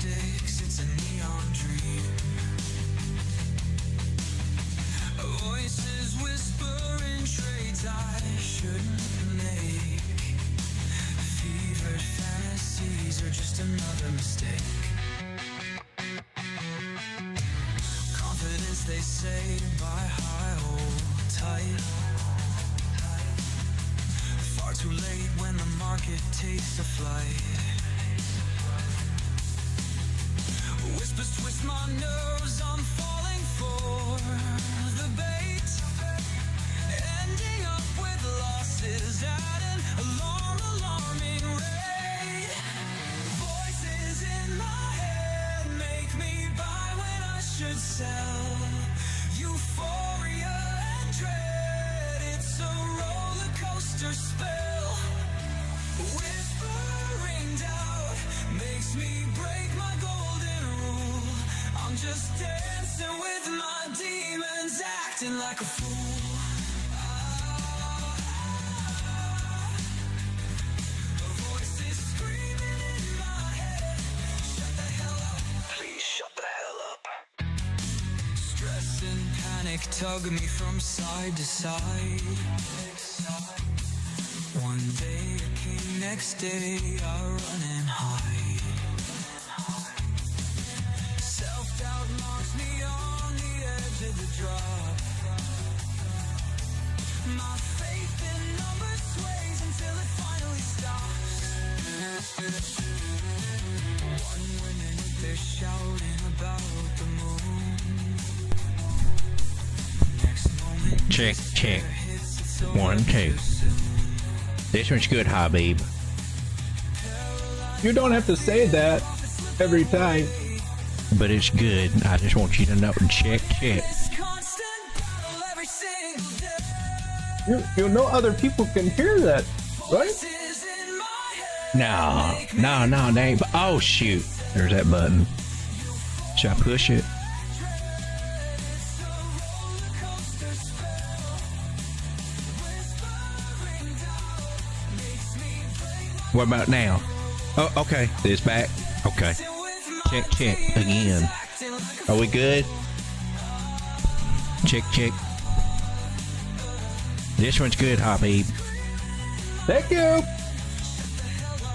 sticks, it's a neon dream. Voices whispering trades I shouldn't make. Fevered fantasies are just another mistake. Confidence, they say, buy high, hold tight. Far too late when the market takes a flight. Whispers twist my nerves, I'm falling for the bait. Ending up with losses at an alarming rate. Voices in my head make me buy when I should sell. Euphoria and dread, it's a roller coaster spell. Whispering doubt makes me break my golden rule. I'm just dancing with my demons, acting like a fool. A voice is screaming in my head, shut the hell up, please shut the hell up. Stress and panic tug me from side to side. One day a king, next day I run and hide. Self-doubt knocks me on the edge of the drop. My faith in numbers sways until it finally stops. One minute they're shouting about the moon. Next moment, Check, check. 1, 2. This one's good, Habib. You don't have to say that every time. But it's good. I just want you to know. Check, check. You know other people can hear that, right? No, they ain't. Oh, shoot. There's that button. Should I push it? What about now? Oh, okay. It's back. Okay. Check, check. Again. Are we good? Check, check. This one's good, Habib. Thank you.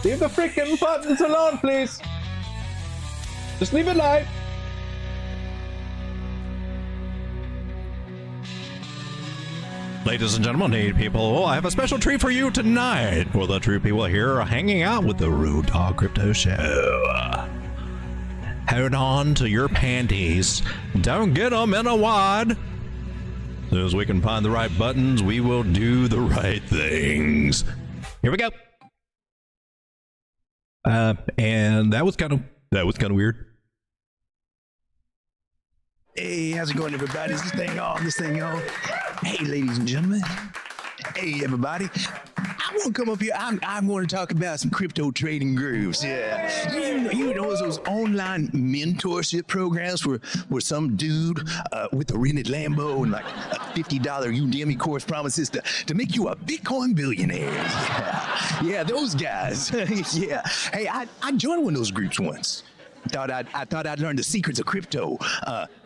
Leave the freaking buttons alone, please. Just leave it live. Ladies and gentlemen, hey people, I have a special treat for you tonight. For the true people here hanging out with the Rude Dog Crypto Show. Hold on to your panties. Don't get them in a wad. As soon as we can find the right buttons, we will do the right things. Here we go. And that was kind of weird. Hey, how's it going, everybody? Is this thing on? This thing on? Hey, ladies and gentlemen. Hey, everybody. I want to come up here. I'm going to talk about some crypto trading grooves. Yeah. You know those online mentorship programs where some dude with a rented Lambo and like a $50 Udemy course promises to make you a Bitcoin billionaire. Yeah, those guys. Yeah. Hey, I joined one of those groups once. I thought I'd learn the secrets of crypto.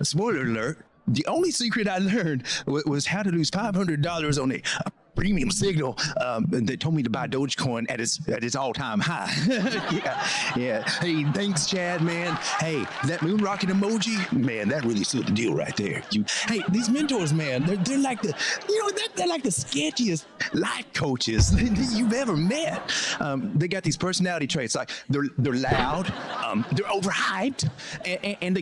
Spoiler alert, the only secret I learned was how to lose $500 on a premium signal that told me to buy Dogecoin at its all-time high. yeah. Hey, thanks, Chad, man. Hey, that moon rocket emoji, man, that really sealed the deal right there. Hey, these mentors, man, they're like they're like the sketchiest life coaches you've ever met. They got these personality traits like they're loud, they're overhyped, and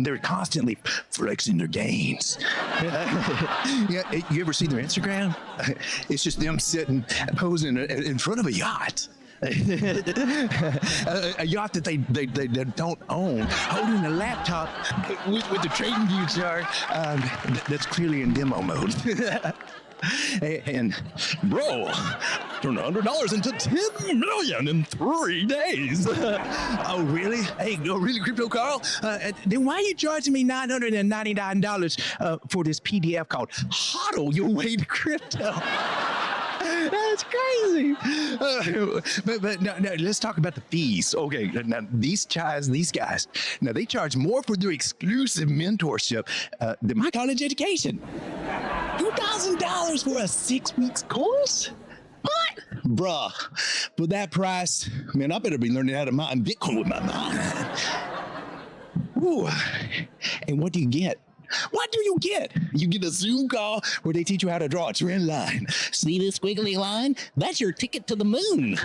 they're constantly flexing their gains. Yeah, you ever see their Instagram? It's just them sitting, posing in front of a yacht. A yacht that they don't own, holding a laptop with the TradingView chart that's clearly in demo mode. And bro, turned $100 into $10 million in 3 days. Oh really? Hey, oh, really, Crypto Carl? Then why are you charging me $999 for this PDF called "Hodl Your Way to Crypto"? That's crazy. But no, let's talk about the fees. Okay, now these guys, now they charge more for their exclusive mentorship than my college education. $2,000 for a 6-week course? What? Bruh, for that price, man, I better be learning how to mine Bitcoin with my mind. Ooh. And what do you get? What do you get? You get a Zoom call where they teach you how to draw a trend line. See this squiggly line? That's your ticket to the moon.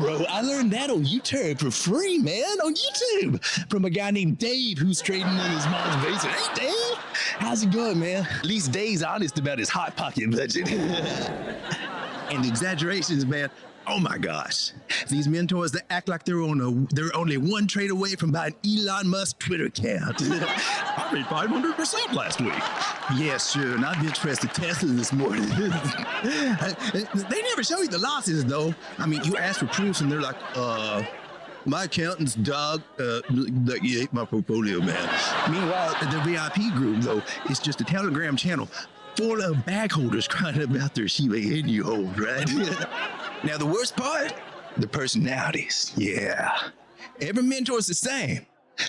Bro, I learned that on YouTube for free, man, on YouTube. From a guy named Dave who's trading in his mom's basement. Hey, Dave, how's it going, man? At least Dave's honest about his hot pocket budget. And the exaggerations, man. Oh my gosh. These mentors, they act like they're only one trade away from buying Elon Musk's Twitter account. I made 500% last week. Yeah, sure. And I bench pressed the Tesla this morning. They never show you the losses, though. I mean, you ask for proofs and they're like, my accountant's dog he ate my portfolio, man. Meanwhile, the VIP group, though, is just a Telegram channel full of bag holders crying about their Shiba Inu hold, right? Now, the worst part, the personalities. Yeah. Every mentor's the same.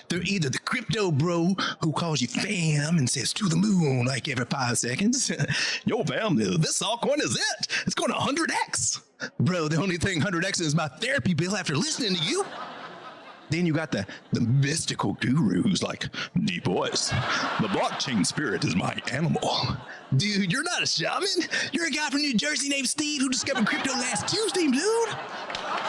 They're either the crypto bro who calls you fam and says to the moon like every 5 seconds. Yo, fam, this altcoin is it. It's going to 100x. Bro, the only thing 100x is my therapy bill after listening to you. Then you got the mystical gurus like, deep voice, the blockchain spirit is my animal. Dude, you're not a shaman. You're a guy from New Jersey named Steve who discovered crypto last Tuesday, dude.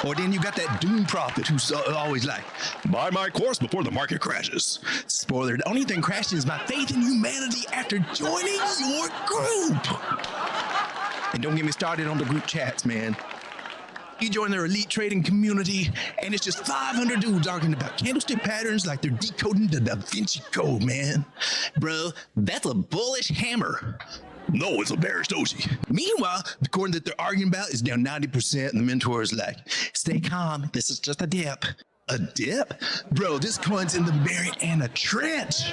Or then you got that doom prophet who's always like, buy my course before the market crashes. Spoiler, the only thing crashing is my faith in humanity after joining your group. And don't get me started on the group chats, man. You join their elite trading community, and it's just 500 dudes arguing about candlestick patterns like they're decoding the Da Vinci Code, man. Bro, that's a bullish hammer. No, it's a bearish doji. Meanwhile, the coin that they're arguing about is down 90%, and the mentor is like, stay calm, this is just a dip. A dip? Bro, this coin's in the Mariana Trench.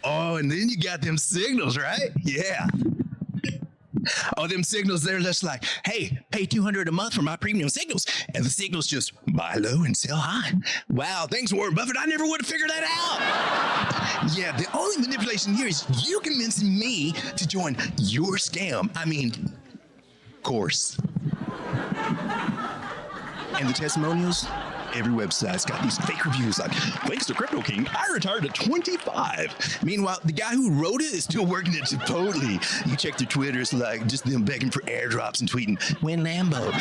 Oh, and then you got them signals, right? Yeah. Oh, them signals, they're just like, hey, pay $200 a month for my premium signals. And the signals just buy low and sell high. Wow, thanks, Warren Buffett. I never would have figured that out. Yeah, the only manipulation here is you convincing me to join your scam. I mean, course. And the testimonials? Every website's got these fake reviews like, thanks to Crypto King, I retired at 25. Meanwhile, the guy who wrote it is still working at Chipotle. You check their Twitters, like just them begging for airdrops and tweeting, win Lambo.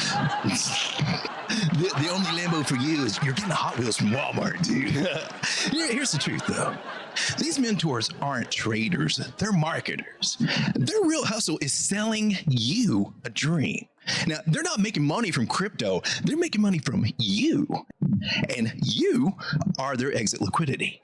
The only Lambo for you is you're getting the Hot Wheels from Walmart, dude. Here's the truth, though. These mentors aren't traders, they're marketers. Their real hustle is selling you a dream. Now, they're not making money from crypto, they're making money from you. And you are their exit liquidity.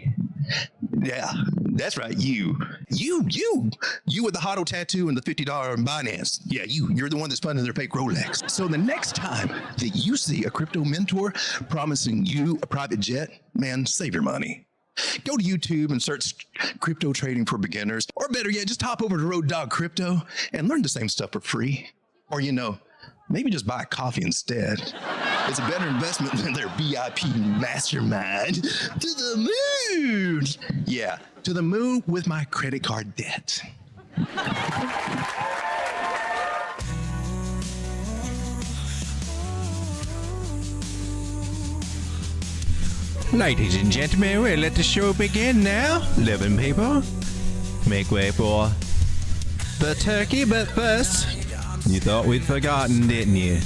Yeah, that's right, you with the HODL tattoo and the $50 in Binance. Yeah, you're the one that's funding their fake Rolex. So the next time that you see a crypto mentor promising you a private jet, man, save your money. Go to YouTube and search crypto trading for beginners, or better yet, just hop over to Road Dog Crypto and learn the same stuff for free. Or, maybe just buy a coffee instead. It's a better investment than their VIP mastermind. To the moon! Yeah, to the moon with my credit card debt. Ladies and gentlemen, we'll let the show begin now. Living people, make way for the turkey, but first, you thought we'd forgotten, didn't you?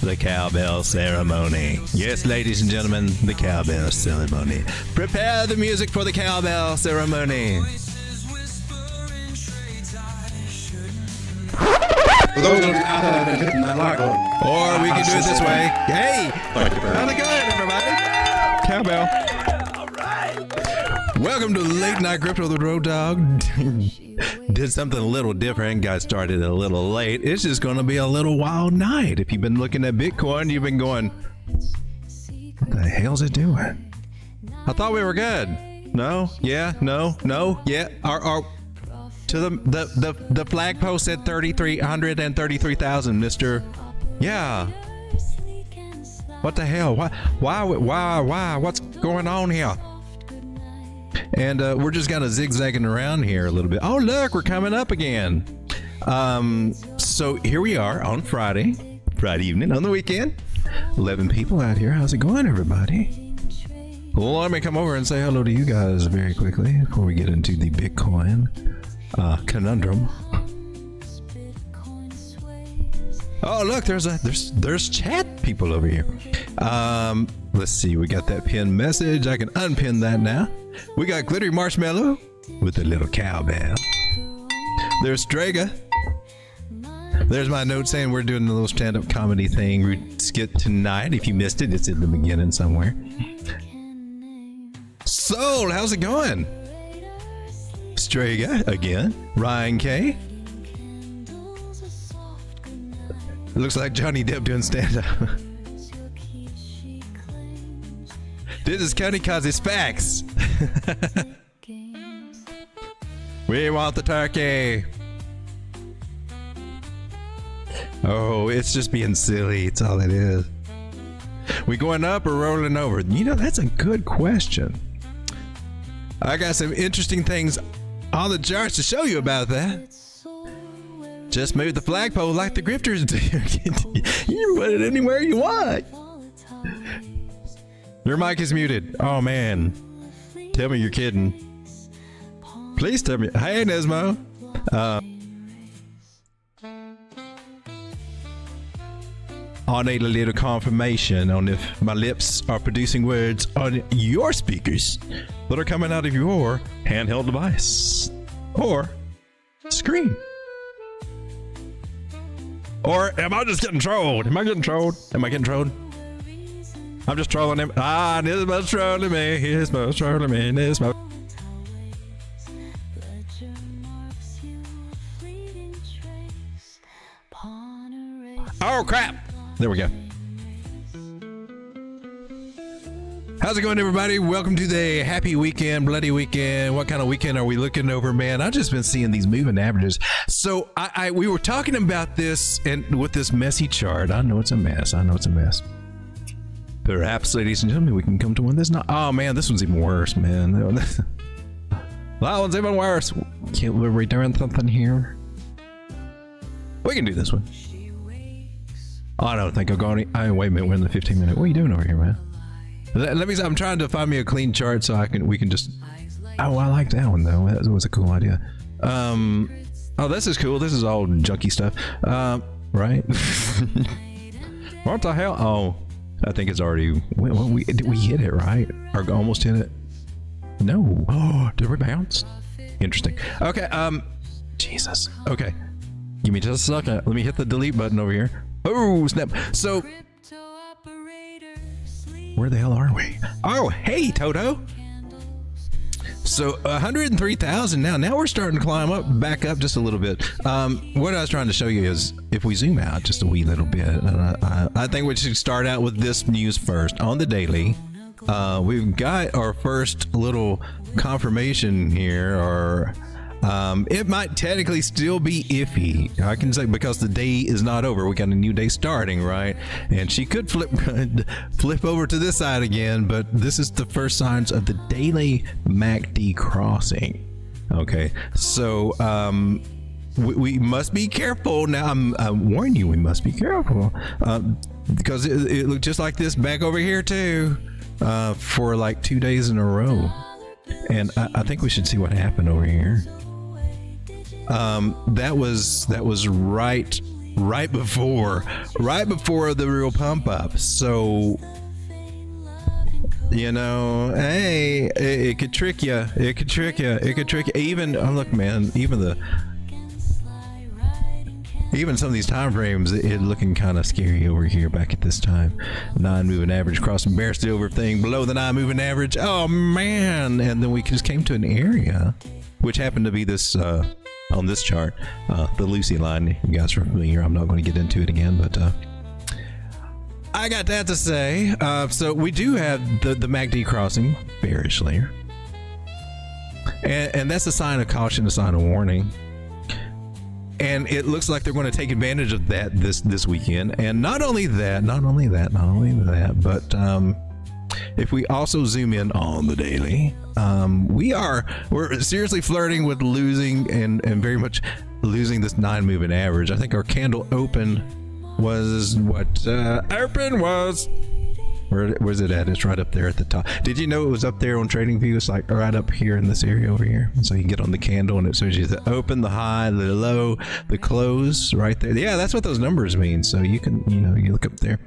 The cowbell ceremony. Yes, ladies and gentlemen, the cowbell ceremony. Prepare the music for the cowbell ceremony. For those of you out there that have been hitting that like button. Or we can do it this way. Hey! Thank you, How's it going, everybody? Cowbell. All right. Welcome to Late Night Crypto, the Road Dog. Did something a little different. Got started a little late. It's just going to be a little wild night. If you've been looking at Bitcoin, you've been going, what the hell's it doing? I thought we were good. No? Yeah? No? No? Yeah? to the flagpole said 3,300 and 33,000, Mister. Yeah. What the hell? Why? What's going on here? And we're just kind of zigzagging around here a little bit. Oh, look, we're coming up again. So here we are on Friday evening on the weekend. 11 people out here. How's it going, everybody? Well, let me come over and say hello to you guys very quickly before we get into the Bitcoin conundrum. Oh, look, there's chat people over here. Let's see, we got that pinned message. I can unpin that now. We got Glittery Marshmallow with a little cowbell. There's Draga. There's my note saying we're doing a little stand-up comedy thing skit tonight. If you missed it, it's in the beginning somewhere. Soul, how's it going? Straga again. Ryan K. It looks like Johnny Depp doing stand-up. This is Cody cause it's facts. We want the turkey. Oh, it's just being silly. It's all it is. We going up or rolling over? You know, that's a good question. I got some interesting things on the charts to show you about that. Just move the flagpole like the grifters do. You can put it anywhere you want. Your mic is muted. Oh, man. Tell me you're kidding. Please tell me. Hey, Nesmo. I need a little confirmation on if my lips are producing words on your speakers that are coming out of your handheld device or screen. Or am I just getting trolled? Am I getting trolled? I'm just trolling him. Nismo's trolling me. Nismo's trolling me. Nismo. Oh, crap. There we go. How's it going, everybody? Welcome to the happy weekend, bloody weekend. What kind of weekend are we looking over, man? I've just been seeing these moving averages. So we were talking about this and with this messy chart. I know it's a mess. Perhaps, ladies and gentlemen, we can come to one that's not. Oh, man, this one's even worse, man. That one's even worse. Can't we return something here? We can do this one. Oh, I don't think I'll go any. Wait a minute, we're in the 15-minute. What are you doing over here, man? Let me. I'm trying to find me a clean chart so we can just. Oh, I like that one though. That was a cool idea. Oh, this is cool. This is all junky stuff. Right? What the hell? Oh, I think it's already. Did we hit it right? Or almost hit it? No. Oh, did we bounce? Interesting. Okay. Jesus. Okay. Give me just a second. Let me hit the delete button over here. Oh, snap. So, where the hell are we? Oh, hey, Toto. So, 103,000 now. Now we're starting to climb back up just a little bit. What I was trying to show you is if we zoom out just a wee little bit, I think we should start out with this news first. On the daily, we've got our first little confirmation here, or it might technically still be iffy. I can say because the day is not over. We got a new day starting, right? And she could flip over to this side again, but this is the first signs of the daily MACD crossing. Okay, so we must be careful. Now I'm warning you, we must be careful because it looked just like this back over here too for like 2 days in a row. And I think we should see what happened over here. That was right before the real pump up. So, you know, hey, it could trick you. It could trick you. Even, oh look, man, even some of these time frames, it looking kind of scary over here back at this time. 9 moving average crossing bear silver thing below the 9 moving average. Oh man! And then we just came to an area, which happened to be this on this chart, the Lucy line. You guys are familiar. I'm not going to get into it again, but I got that to say. So we do have the MACD crossing bearish layer. and that's a sign of caution, a sign of warning. And it looks like they're going to take advantage of that this weekend. And not only that, but if we also zoom in on the daily, we're seriously flirting with losing and very much losing this 9 moving average. I think our candle open was where's it at? It's right up there at the top. Did you know it was up there on TradingView? It's like right up here in this area over here. So you can get on the candle and it shows you the open, the high, the low, the close right there. Yeah, that's what those numbers mean. So you can, you look up there.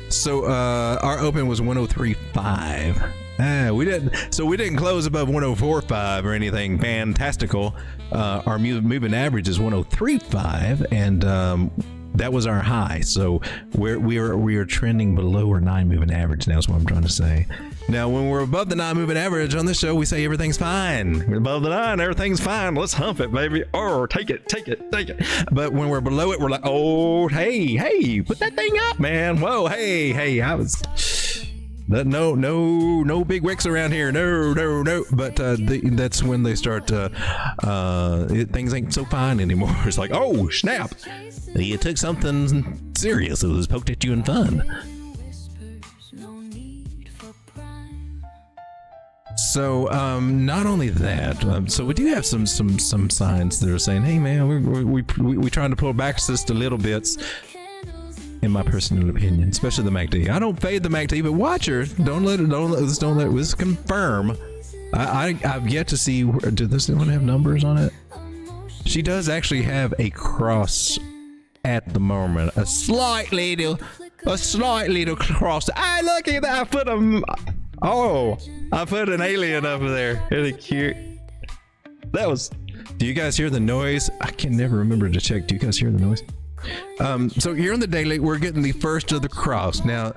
So our open was 103.5. We didn't close above 104.5 or anything fantastical. Our moving average is 103.5, and that was our high. So we are trending below our 9 moving average now, is what I'm trying to say. Now, when we're above the 9 moving average on this show, we say everything's fine. We're above the 9, everything's fine. Let's hump it, baby. Or take it. But when we're below it, we're like, oh, hey, put that thing up, man. Whoa, hey, I was... No big wicks around here. No. But that's when they start. Things ain't so fine anymore. It's like, oh snap! You took something serious. It was poked at you in fun. So not only that, so we do have some signs that are saying, hey man, we trying to pull back just a little bits. In my personal opinion, especially the MACD. I don't fade the MACD, but watch her. Don't let this confirm. I've yet to see. Did this one have numbers on it? She does actually have a cross at the moment. A slight little cross. I look at that. I put an alien over there. Really cute. That was. Do you guys hear the noise? I can never remember to check. Do you guys hear the noise? So here on the daily, we're getting the first of the cross. Now,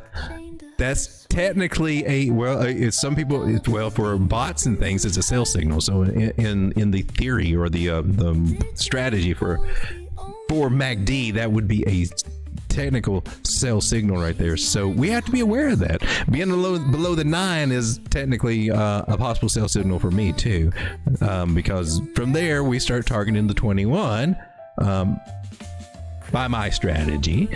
that's technically it's some people, for bots and things, it's a sell signal. So in the theory or the strategy for MACD, that would be a technical sell signal right there. So we have to be aware of that. Being below the 9 is technically a possible sell signal for me too, because from there we start targeting the 21. By my strategy,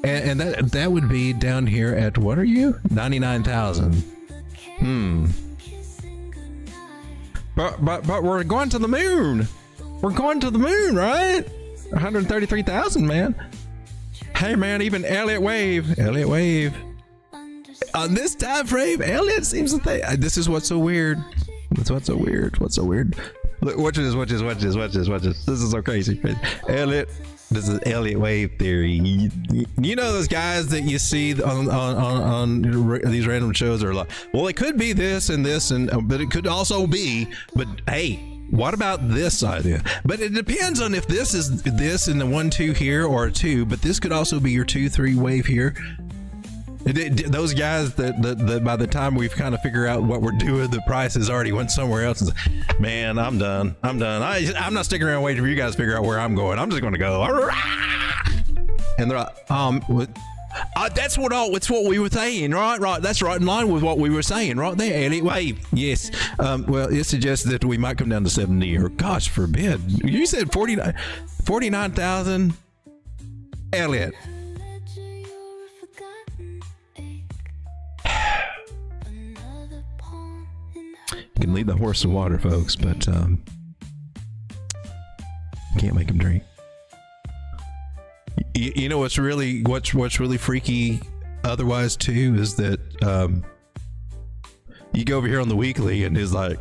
and that would be down here at, what are you, 99,000. But we're going to the moon. Right? 133,000, man. Hey man, even Elliott wave on this time frame. Elliott seems to think this is what's so weird. What's so weird? Look, watch this. This is so crazy. Elliott. This is Elliott wave theory. You know those guys that you see on these random shows are like, well, it could be this, but it could also be. But hey, what about this idea? But it depends on if this is this in the 1-2 here or a 2. But this could also be your 2-3 wave here. Those guys that by the time we've kind of figured out what we're doing, the price has already went somewhere else. And man, I'm done. I'm not sticking around waiting for you guys to figure out where I'm going. I'm just going to go. And they're like, that's what we were saying, right? That's right in line with what we were saying, right there. Elliott wave, yes. Well, it suggests that we might come down to 70, or gosh forbid. You said 49,000, Elliott. You can lead the horse to water, folks, but you can't make him drink. You know what's really freaky otherwise too is that you go over here on the weekly and it's like,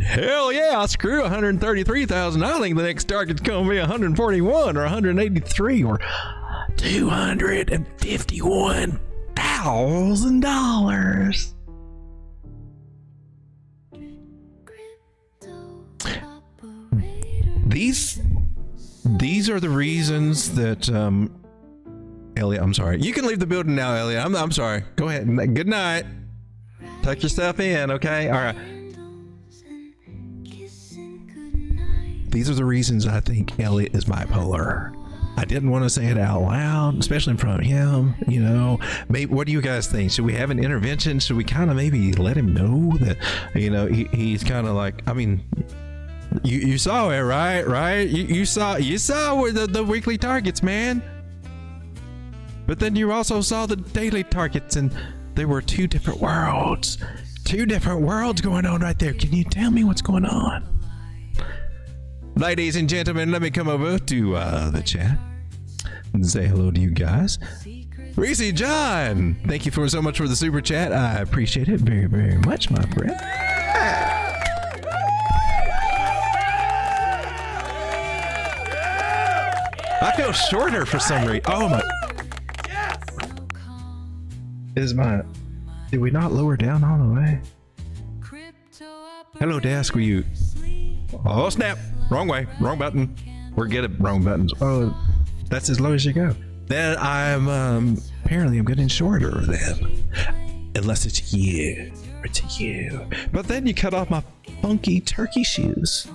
hell yeah, screw 133,000. I think the next target's gonna be 141 or 183 or $251,000. These are the reasons that Elliott, I'm sorry. You can leave the building now, Elliott. I'm sorry. Go ahead. Good night. Tuck yourself in, okay? All right. These are the reasons I think Elliott is bipolar. I didn't want to say it out loud, especially in front of him. You know, maybe, what do you guys think? Should we have an intervention? Should we kind of maybe let him know that, you know, he's kind of like, I mean, you saw it, right? You saw the weekly targets, man. But then you also saw the daily targets, and there were two different worlds going on right there. Can you tell me what's going on? Ladies and gentlemen, let me come over to the chat and say hello to you guys. Reese John, thank you so much for the super chat. I appreciate it very, very much, my friend. I feel shorter for some reason. Oh my. Did we not lower down all the way? Hello, desk. Were you? Oh, snap. Wrong way. Wrong button. We're good at wrong buttons. Oh, that's as low as you go. Then apparently I'm getting shorter then. Unless it's you. It's you. But then you cut off my funky turkey shoes.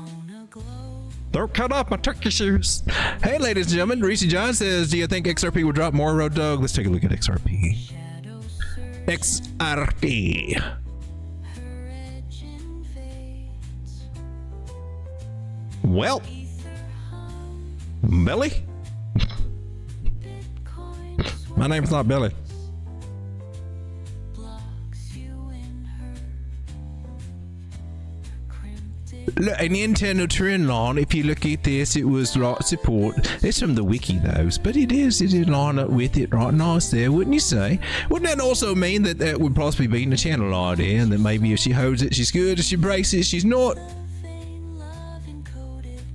Don't cut off my turkey shoes. Hey, ladies and gentlemen. Reese John says, do you think XRP will drop more, Road Dog? Let's take a look at XRP. XRP. Well, Billy? My name's not Billy. Look, an internal trend line, if you look at this, it was right support. It's from the wiki though, but it is line up with it right nice there, wouldn't you say? Wouldn't that also mean that that would possibly be in the channel idea, and that maybe if she holds it, she's good, if she breaks it, she's not?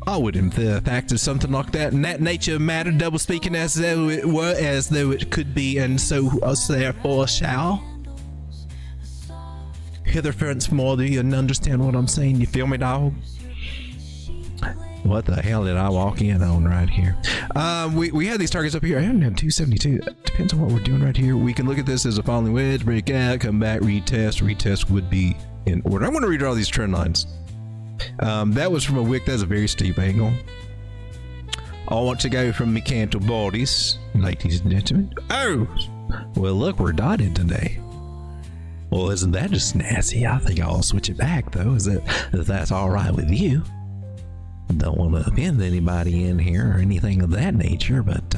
I would infer the fact of something like that, and that nature of matter, double speaking as though it were, as though it could be, and so us therefore shall. Hither friends more, do you understand what I'm saying? You feel me, dog? What the hell did I walk in on right here? We had these targets up here. I haven't had 272. Depends on what we're doing right here. We can look at this as a falling wedge, break out, come back, retest. Retest would be in order. I want to redraw these trend lines. That was from a wick. That's a very steep angle. I want to go from mechanical bodies, ladies and gentlemen. Oh, well, look, we're dotted today. Well, isn't that just snazzy? I think I'll switch it back, though. If that's all right with you. Don't want to offend anybody in here or anything of that nature, but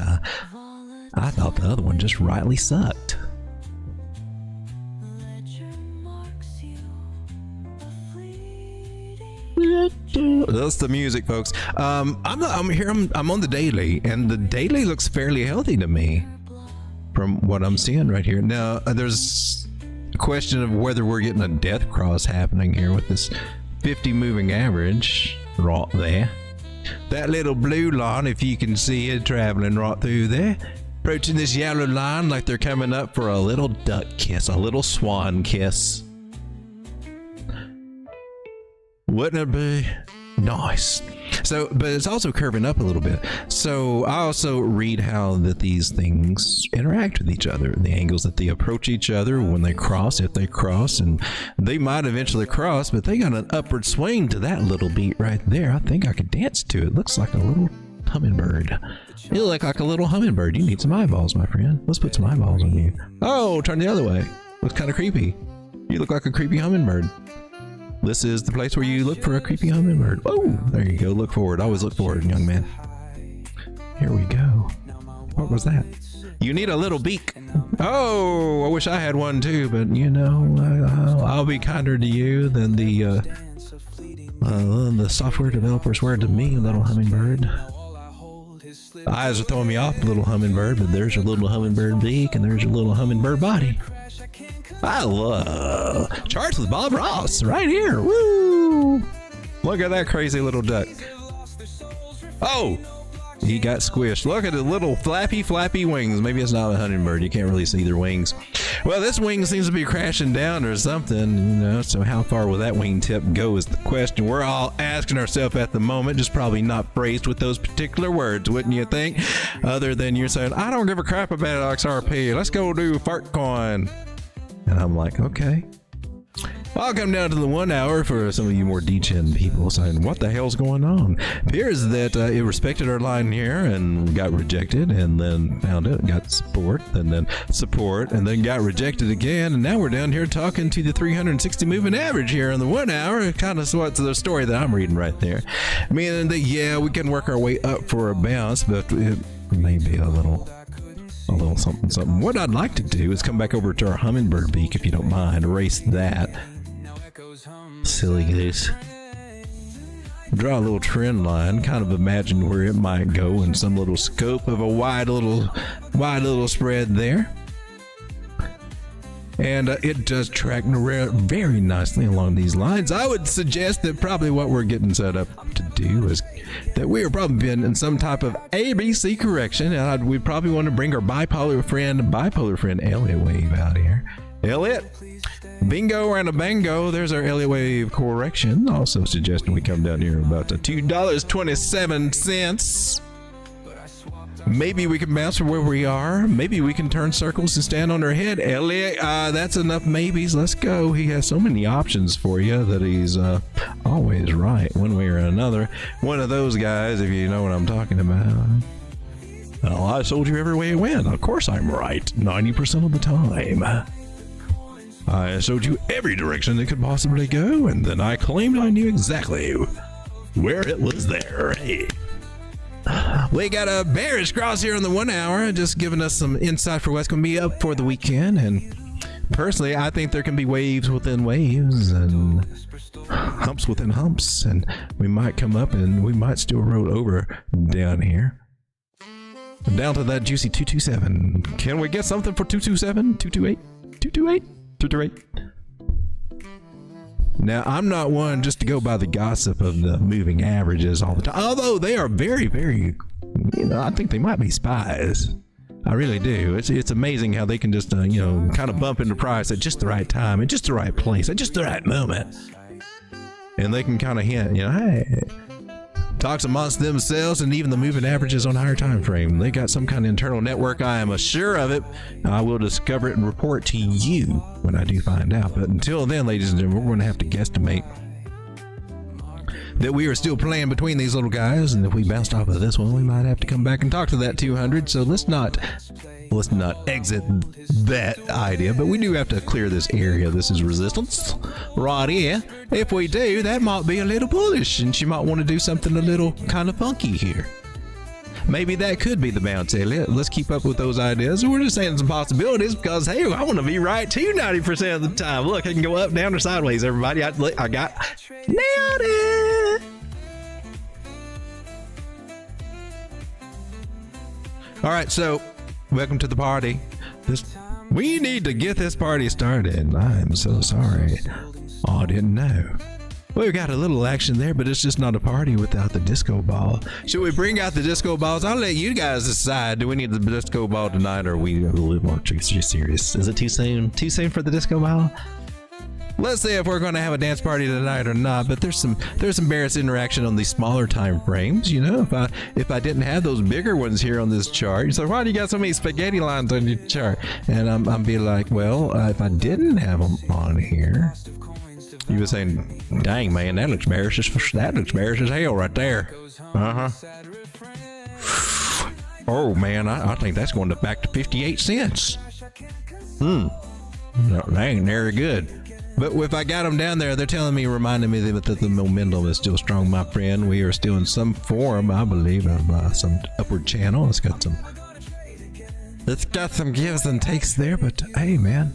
I thought the other one just rightly sucked. That's the music, folks. I'm on the daily, and the daily looks fairly healthy to me from what I'm seeing right here. Now, there's question of whether we're getting a death cross happening here with this 50 moving average right there. That little blue line, if you can see it traveling right through there, approaching this yellow line like they're coming up for a little duck kiss, a little swan kiss. Wouldn't it be nice? So, but it's also curving up a little bit. So I also read how that these things interact with each other, the angles that they approach each other when they cross, if they cross, and they might eventually cross, but they got an upward swing to that little beat right there. I think I could dance to it. Looks like a little hummingbird. You look like a little hummingbird. You need some eyeballs, my friend. Let's put some eyeballs on you. Oh, turn the other way. Looks kind of creepy. You look like a creepy hummingbird. This is the place where you look for a creepy hummingbird. Oh, there you go. Look forward. Always look forward, young man. Here we go. What was that? You need a little beak. Oh, I wish I had one too, but you know, I'll be kinder to you than the software developers were to me, little hummingbird. Eyes are throwing me off, little hummingbird, but there's your little hummingbird beak, and there's your little hummingbird body. I love Charts with Bob Ross right here. Woo! Look at that crazy little duck. Oh, he got squished. Look at the little flappy wings. Maybe it's not a hummingbird. You can't really see their wings. Well, this wing seems to be crashing down or something, you know, so how far will that wingtip go is the question we're all asking ourselves at the moment. Just probably not phrased with those particular words, wouldn't you think? Other than you're saying, I don't give a crap about XRP. Let's go do FartCoin. And I'm like, okay. I'll come down to the 1 hour for some of you more degen people saying, what the hell's going on? Appears that it respected our line here and got rejected, and then found it, got support, and then support, and then got rejected again, and now we're down here talking to the 360 moving average here in the 1 hour. Kind of what's the story that I'm reading right there. Meaning that, yeah, we can work our way up for a bounce, but it may be a little something. What I'd like to do is come back over to our hummingbird beak, if you don't mind. Erase that. Silly goose. Draw a little trend line, kind of imagine where it might go in some little scope of a wide little spread there. And it does track very nicely along these lines. I would suggest that probably what we're getting set up to do is that we are probably been in some type of ABC correction, and we probably want to bring our bipolar friend Elliott Wave out here. Elliott, bingo and a bango. There's our Elliott Wave correction. Also suggesting we come down here about $2.27. Maybe we can bounce from where we are. Maybe we can turn circles and stand on our head. Elliot, that's enough maybes. Let's go. He has so many options for you that he's always right one way or another. One of those guys, if you know what I'm talking about. Well, I told you every way it went. Of course I'm right 90% of the time. I showed you every direction it could possibly go, and then I claimed I knew exactly where it was there. Hey. We got a bearish cross here in the 1 hour, just giving us some insight for what's going to be up for the weekend. And personally, I think there can be waves within waves and humps within humps, and we might come up and we might still roll over down here. Down to that juicy 227. Can we get something for 227? 228? 228? 228? Now, I'm not one just to go by the gossip of the moving averages all the time, although they are very, very, I think they might be spies. I really do. It's amazing how they can just, kind of bump into price at just the right time, at just the right place, at just the right moment. And they can kind of hint, hey, talks amongst themselves, and even the moving averages on higher time frame. They got some kind of internal network. I am sure of it. I will discover it and report to you when I do find out. But until then, ladies and gentlemen, we're going to have to guesstimate that we are still playing between these little guys, and if we bounced off of this one, we might have to come back and talk to that 200. So let's not exit that idea, but we do have to clear this area. This is resistance right here. If we do, that might be a little bullish, and she might want to do something a little kind of funky here. Maybe that could be the bounce, Elliot. Let's keep up with those ideas. We're just saying some possibilities because, hey, I want to be right too 90% of the time. Look, I can go up, down, or sideways, everybody. I got nailed it. All right, so welcome to the party. We need to get this party started. I'm so sorry. Oh, I didn't know. Well, we got a little action there, but it's just not a party without the disco ball. Should we bring out the disco balls? I'll let you guys decide. Do we need the disco ball tonight, or are we a little more serious? Is it too soon? Too soon for the disco ball? Let's see if we're going to have a dance party tonight or not. But there's some bearish interaction on these smaller time frames. If I didn't have those bigger ones here on this chart, you say, why do you got so many spaghetti lines on your chart? And I'm be like, well, if I didn't have them on here, you were saying, dang man, that looks bearish as hell right there. Oh man, I think that's going back to 58 cents. No, that ain't very good. But if I got them down there, they're telling me, reminding me that the momentum is still strong, my friend. We are still in some form, I believe, of some upward channel. It's got some gives and takes there, but hey, man,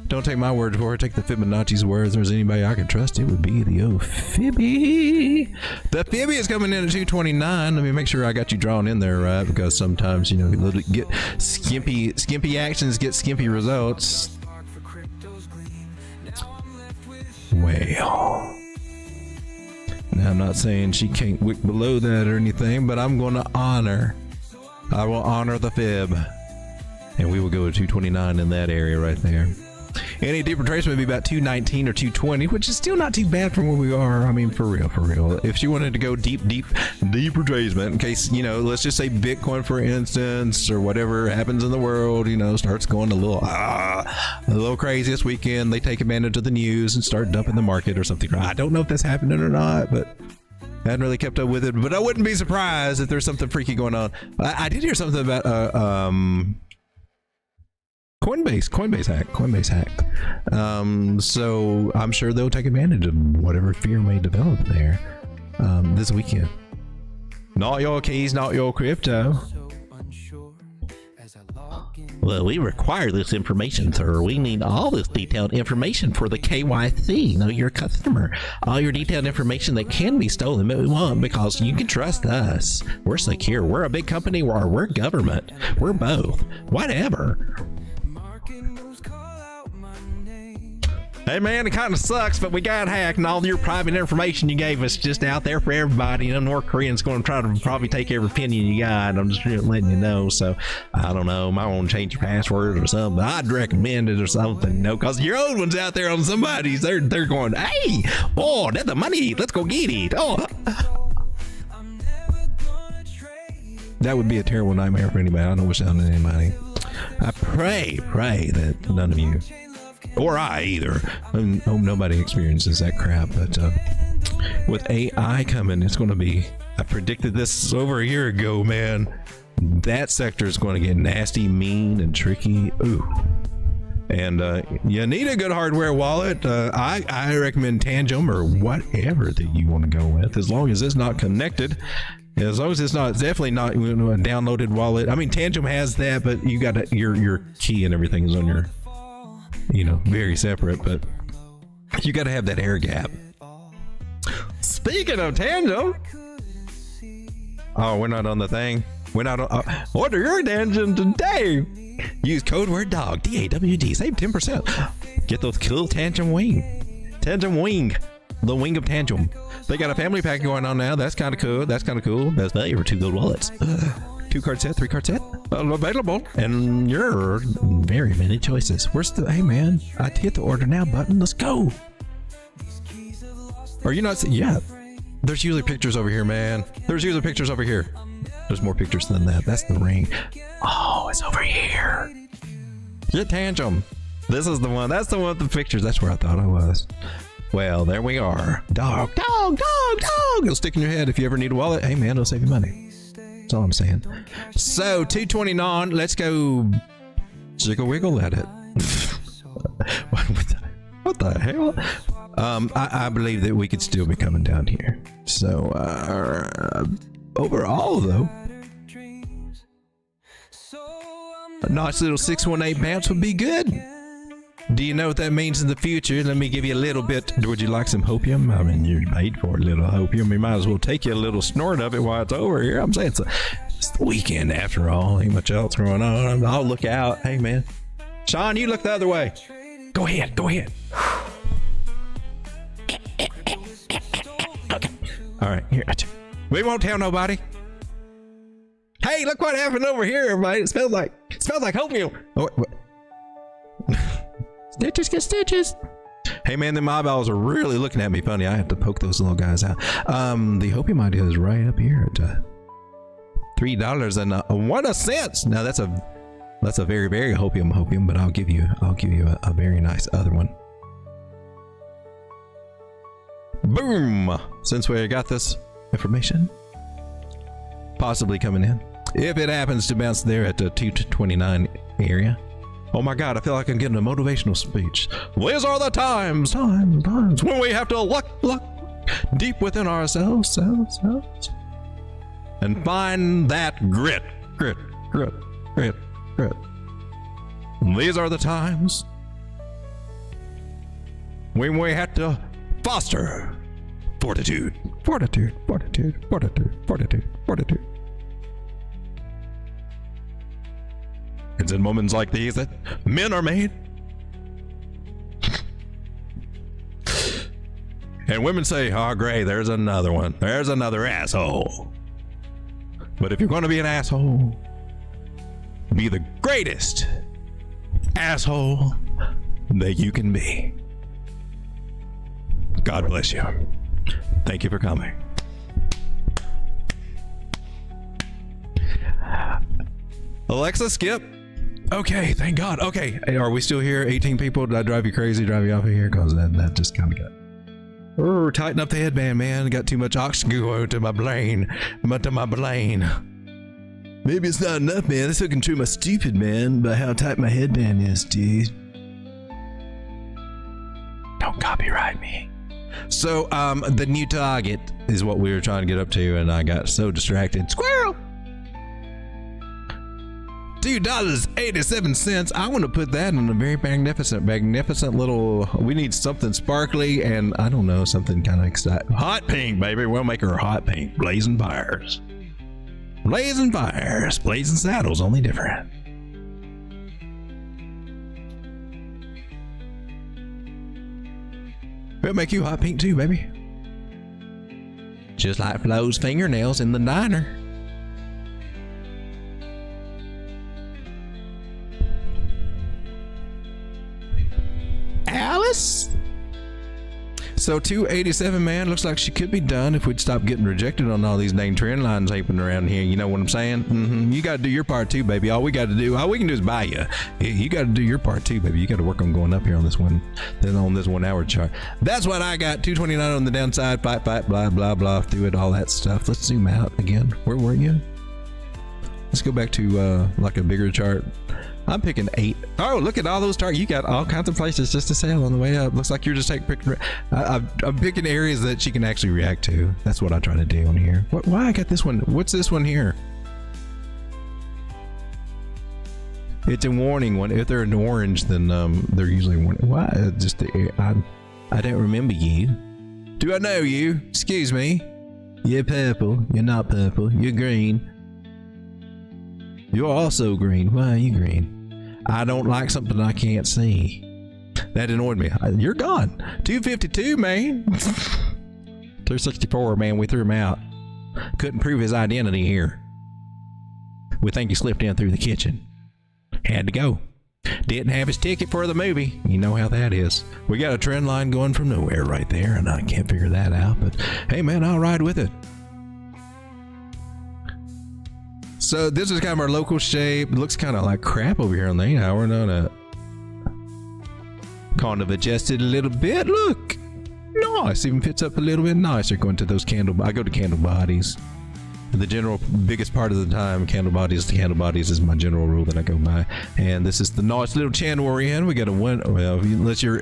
don't take my word for it. Take the Fibonacci's word. If there's anybody I can trust, it would be the old Fibby. The Fibby is coming in at 229. Let me make sure I got you drawn in there right, because sometimes, get skimpy actions get skimpy results. Well, now I'm not saying she can't wick below that or anything, but I will honor the fib, and we will go to 229 in that area right there. Any deep retracement would be about 219 or 220, which is still not too bad from where we are. I mean, for real. If she wanted to go deep retracement, in case, you know, let's just say Bitcoin, for instance, or whatever happens in the world, you know, starts going a little crazy this weekend. They take advantage of the news and start dumping the market or something. I don't know if that's happening or not, but I hadn't really kept up with it. But I wouldn't be surprised if there's something freaky going on. I did hear something about Coinbase hack. So I'm sure they'll take advantage of whatever fear may develop there this weekend. Not your keys, not your crypto. Well, we require this information, sir. We need all this detailed information for the KYC. Know your customer. All your detailed information that can be stolen, but we want because you can trust us. We're secure. We're a big company, or we're government. We're both. Whatever. Hey man, it kind of sucks, but we got hacked and all your private information you gave us just out there for everybody. You know, North Koreans going to try to probably take every penny you got. I'm just letting you know. So I don't know, might want to change your password or something. I'd recommend it or something, you know, because your old one's out there on somebody's. They're going, hey, oh, that's the money. Let's go get it. Oh, that would be a terrible nightmare for anybody. I don't wish that on anybody. I pray that none of you, or I either, I hope nobody experiences that crap. But with AI coming, it's going to be, I predicted this over a year ago, man. That sector is going to get nasty, mean, and tricky. Ooh. And you need a good hardware wallet. I recommend Tangem or whatever that you want to go with, as long as it's not connected. As long as it's not, it's definitely not, you know, a downloaded wallet. I mean, Tangem has that, but you got your key and everything is on your, you know, very separate. But you got to have that air gap. Speaking of Tangem, oh, we're not on the thing. We're not on. Order your Tangem today. Use code word dog DAWD. Save 10%. Get those cool Tangem wing. Tangem wing. The wing of Tangem. They got a family pack going on now. That's kind of cool. That's kind of cool. Best value for 2 gold wallets. 2-card set, 3-card set. Available. And your very many choices. Where's the, hey man, I hit the order now button. Let's go. Are you not, yeah. There's usually pictures over here, man. There's usually pictures over here. There's more pictures than that. That's the ring. Oh, it's over here. Get Tangem. This is the one. That's the one with the pictures. That's where I thought I was. Well, there we are. Dog. It'll stick in your head if you ever need a wallet. Hey, man, it'll save you money. That's all I'm saying. So, 229. Let's go jiggle wiggle at it. What the hell? I believe that we could still be coming down here. So, overall, though, a nice little 618 bounce would be good. Do you know what that means in the future? Let me give you a little bit. Would you like some hopium? I mean, you're paid for a little hopium. We might as well take you a little snort of it while it's over here. I'm saying it's the weekend after all. Ain't much else going on. I'll look out. Hey, man. Sean, you look the other way. Go ahead. Okay. All right, here. We won't tell nobody. Hey, look what happened over here, everybody. It smells like hopium. Oh, what? Stitches get stitches. Hey man, the eyeballs are really looking at me funny. I have to poke those little guys out. The hopium idea is right up here at $3.01. Now that's a very, very hopium, but I'll give you a very nice other one. Boom! Since we got this information possibly coming in, if it happens to bounce there at the 229 area. Oh my God, I feel like I'm getting a motivational speech. These are the times when we have to look deep within ourselves and find that grit. These are the times when we have to foster fortitude. It's in moments like these that men are made. And women say, oh great, there's another one. There's another asshole. But if you're going to be an asshole, be the greatest asshole that you can be. God bless you. Thank you for coming. Alexa, skip. Okay, thank God. Okay, hey, are we still here? 18 people? Did I drive you crazy? Drive you off of here? Because that just kind of got... Oh, tighten up the headband, man. Got too much oxygen to my brain. Maybe it's not enough, man. It's looking through my stupid, man, by how tight my headband is, dude. Don't copyright me. So, the new target is what we were trying to get up to, and I got so distracted. Squirrel! $2.87. I want to put that in a very magnificent little... We need something sparkly and, I don't know, something kind of exciting. Hot pink, baby. We'll make her hot pink. Blazing fires. Blazing fires. Blazing saddles, only different. We'll make you hot pink too, baby. Just like Flo's fingernails in the diner. Alice? So 287, man, looks like she could be done if we'd stop getting rejected on all these dang trend lines aping around here. You know what I'm saying? You got to do your part too, baby. All we got to do, all we can do is buy you. You got to do your part too, baby. You got to work on going up here on this one, then on this 1 hour chart. That's what I got. 229 on the downside. Fight, blah, blah, blah. Do it, all that stuff. Let's zoom out again. Where were you? Let's go back to like a bigger chart. I'm picking 8. Oh, look at all those targets. You got all kinds of places just to sell on the way up. Looks like you're just picking. I'm picking areas that she can actually react to. That's what I try to do on here. Why I got this one? What's this one here? It's a warning one. If they're an orange, then they're usually warning. Why? Just the I don't remember you. Do I know you? Excuse me. You're purple. You're not purple. You're green. You're also green. Why are you green? I don't like something I can't see. That annoyed me. You're gone. 252, man. 264, man. We threw him out. Couldn't prove his identity here. We think he slipped in through the kitchen. Had to go. Didn't have his ticket for the movie. You know how that is. We got a trend line going from nowhere right there, and I can't figure that out. But hey, man, I'll ride with it. So this is kind of our local shape. It looks kind of like crap over here on the 8 hour. No. Kind of adjusted a little bit. Look. Nice. Even fits up a little bit nicer going to those candle. I go to candle bodies. The general biggest part of the time, candle bodies to candle bodies is my general rule that I go by. And this is the nice little channel we're in. We got a one, well, unless you're,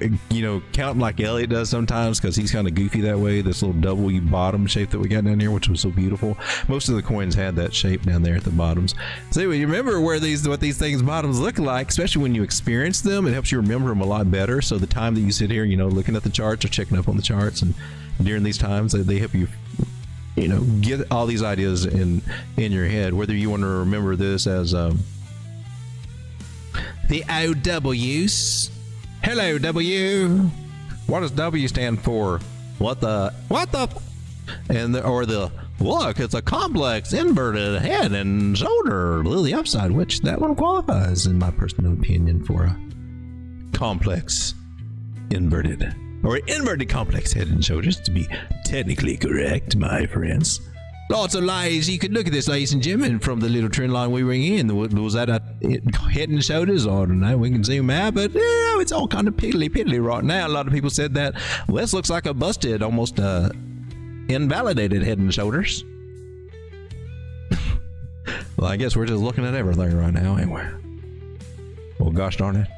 counting like Elliot does sometimes, because he's kind of goofy that way. This little double bottom shape that we got down here, which was so beautiful. Most of the coins had that shape down there at the bottoms. So you remember what these things bottoms look like, especially when you experience them. It helps you remember them a lot better. So the time that you sit here, looking at the charts or checking up on the charts, and during these times, they help you get all these ideas in your head, whether you want to remember this as the OWs. Hello, W. What does W stand for? What the and look, it's a complex inverted head and shoulder to the upside, which that one qualifies in my personal opinion for a complex inverted complex head and shoulders, to be technically correct, my friends. Lots of lies. You could look at this, ladies and gentlemen, from the little trend line we bring in. Was that a head and shoulders? I don't know. We can zoom out, but it's all kind of piddly right now. A lot of people said that. Well, this looks like a busted, almost invalidated head and shoulders. Well, I guess we're just looking at everything right now, ain't we? Well, gosh darn it.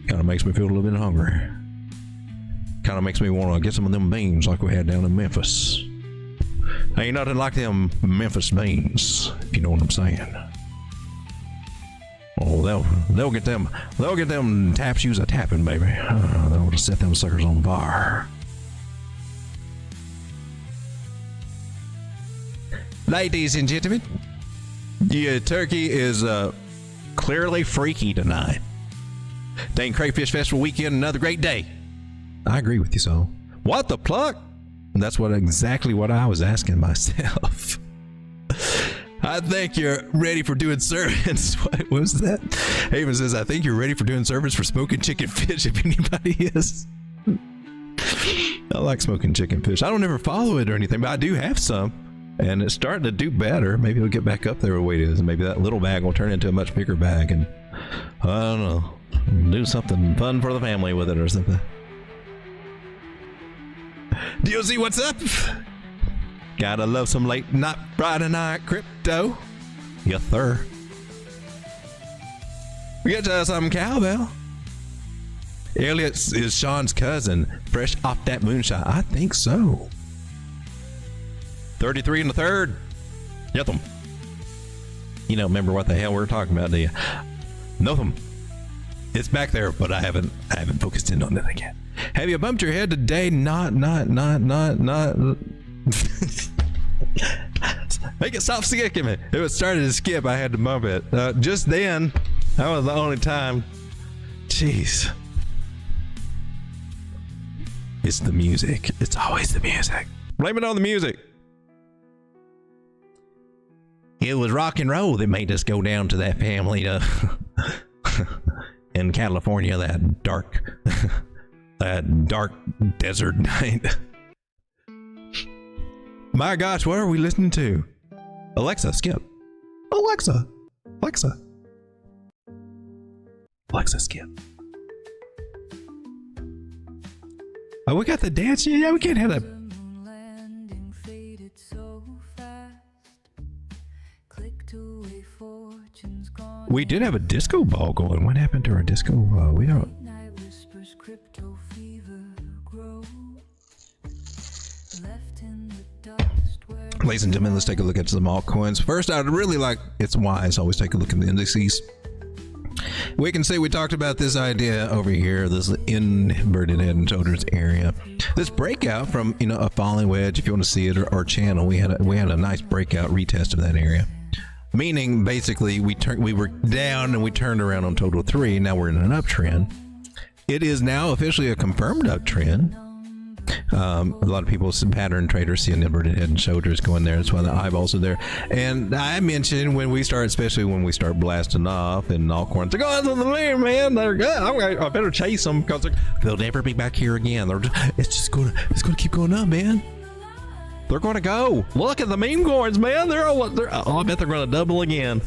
Kind of makes me feel a little bit hungry. Kind of makes me want to get some of them beans like we had down in Memphis. Ain't nothing like them Memphis beans, if you know what I'm saying. Oh, they'll get them tap shoes a tapping, baby. They'll set them suckers on fire. Ladies and gentlemen, the turkey is clearly freaky tonight. Dang Crayfish Festival weekend, another great day. I agree with you, so. What the pluck? That's exactly what I was asking myself. I think you're ready for doing service. What was that? Haven says, I think you're ready for doing service for smoking chicken fish if anybody is. I like smoking chicken fish. I don't ever follow it or anything, but I do have some. And it's starting to do better. Maybe it'll get back up there the way it is. And maybe that little bag will turn into a much bigger bag. And I don't know. Do something fun for the family with it or something. DOZ, what's up? Gotta love some late night Friday night crypto. Yes, sir. We got some cowbell. Elliot is Sean's cousin, fresh off that moonshine. I think so. 33 and the third. Nothing. You don't remember what the hell we're talking about, do you? Nothing. It's back there, but I haven't focused in on it again. Have you bumped your head today? Not. Make it stop skipping me. If it started to skip, I had to bump it. Just then, that was the only time. Jeez. It's the music. It's always the music. Blame it on the music. It was rock and roll that made us go down to that family in California that dark desert night. My gosh, what are we listening to? Alexa, skip. Alexa, skip. Oh, we got the dance. Yeah, we can't have that. We did have a disco ball going. What happened to our disco ball? We don't. Ladies and gentlemen, let's take a look at some altcoins. First, I'd really like, it's wise, always take a look at the indices. We can say we talked about this idea over here, this inverted head and shoulders area. This breakout from, a falling wedge, if you want to see it, or channel, we had a nice breakout retest of that area. Meaning, basically, we were down and we turned around on total 3. Now we're in an uptrend. It is now officially a confirmed uptrend. A lot of people, some pattern traders, see an inverted head and shoulders going there. That's why the eyeballs are there. And I mentioned especially when we start blasting off and altcoins, they're going to the moon, man. They're good. I better chase them because they'll never be back here again. It's going to keep going up, man. They're going to go. Look at the meme coins, man. I bet they're going to double again.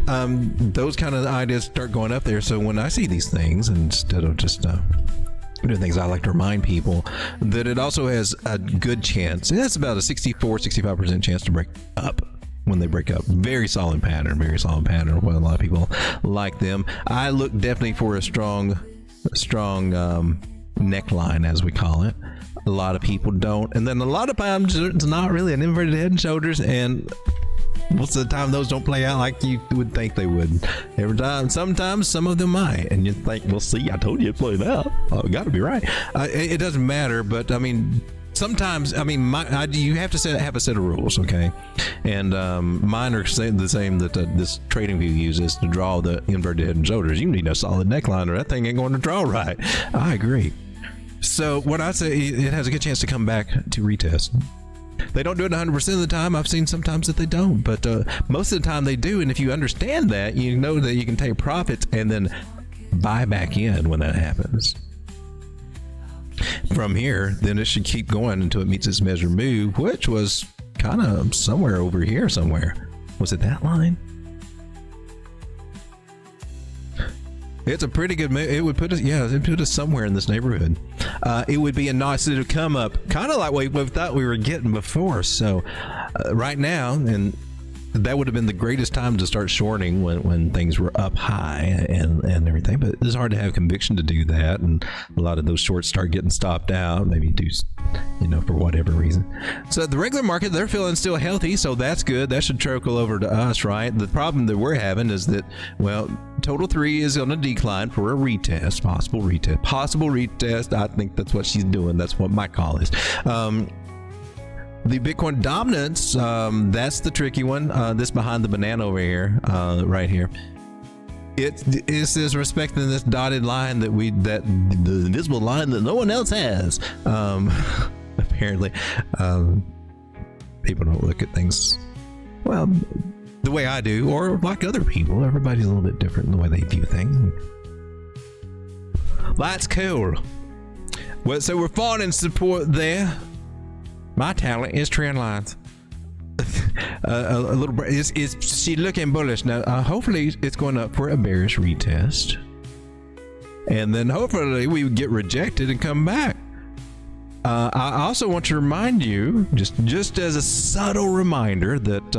Those kind of ideas start going up there. So when I see these things, instead of just doing things, I like to remind people that it also has a good chance. It has about a 65% chance to break up when they break up. Very solid pattern. Well, a lot of people like them. I look definitely for a strong neckline, as we call it. A lot of people don't, and then a lot of times it's not really an inverted head and shoulders, and most of the time those don't play out like you would think they would. Every time, sometimes some of them might, and you think, well, see, I told you it played out. Oh, got to be right. It doesn't matter, but I mean, sometimes, you have to have a set of rules, okay? And mine are the same that this TradingView uses to draw the inverted head and shoulders. You need a solid neckline, or that thing ain't going to draw right. I agree. So what I say, it has a good chance to come back to retest. They don't do it 100% of the time. I've seen sometimes that they don't, but most of the time they do. And if you understand that, you know that you can take profits and then buy back in when that happens. From here, then it should keep going until it meets its measured move, which was kind of somewhere over here somewhere. Was it that line? It's a pretty good move. It would put us somewhere in this neighborhood. It would be a nice to come up, kind of like we thought we were getting before. So right now, and that would have been the greatest time to start shorting when things were up high and everything. But it's hard to have conviction to do that, and a lot of those shorts start getting stopped out. Maybe for whatever reason. So the regular market, they're feeling still healthy, so that's good. That should trickle over to us, right? The problem that we're having is that, well, total 3 is on a decline for a retest, possible retest. I think that's what she's doing. That's what my call is. The Bitcoin dominance, that's the tricky one. This behind the banana over here, right here. It is respecting this dotted line that the invisible line that no one else has. Apparently, people don't look at things well, the way I do, or like other people. Everybody's a little bit different in the way they view things. That's cool. Well, so we're finding support there. My talent is trend lines. A little. Is she looking bullish now? Hopefully, it's going up for a bearish retest, and then hopefully we get rejected and come back. I also want to remind you, just as a subtle reminder, that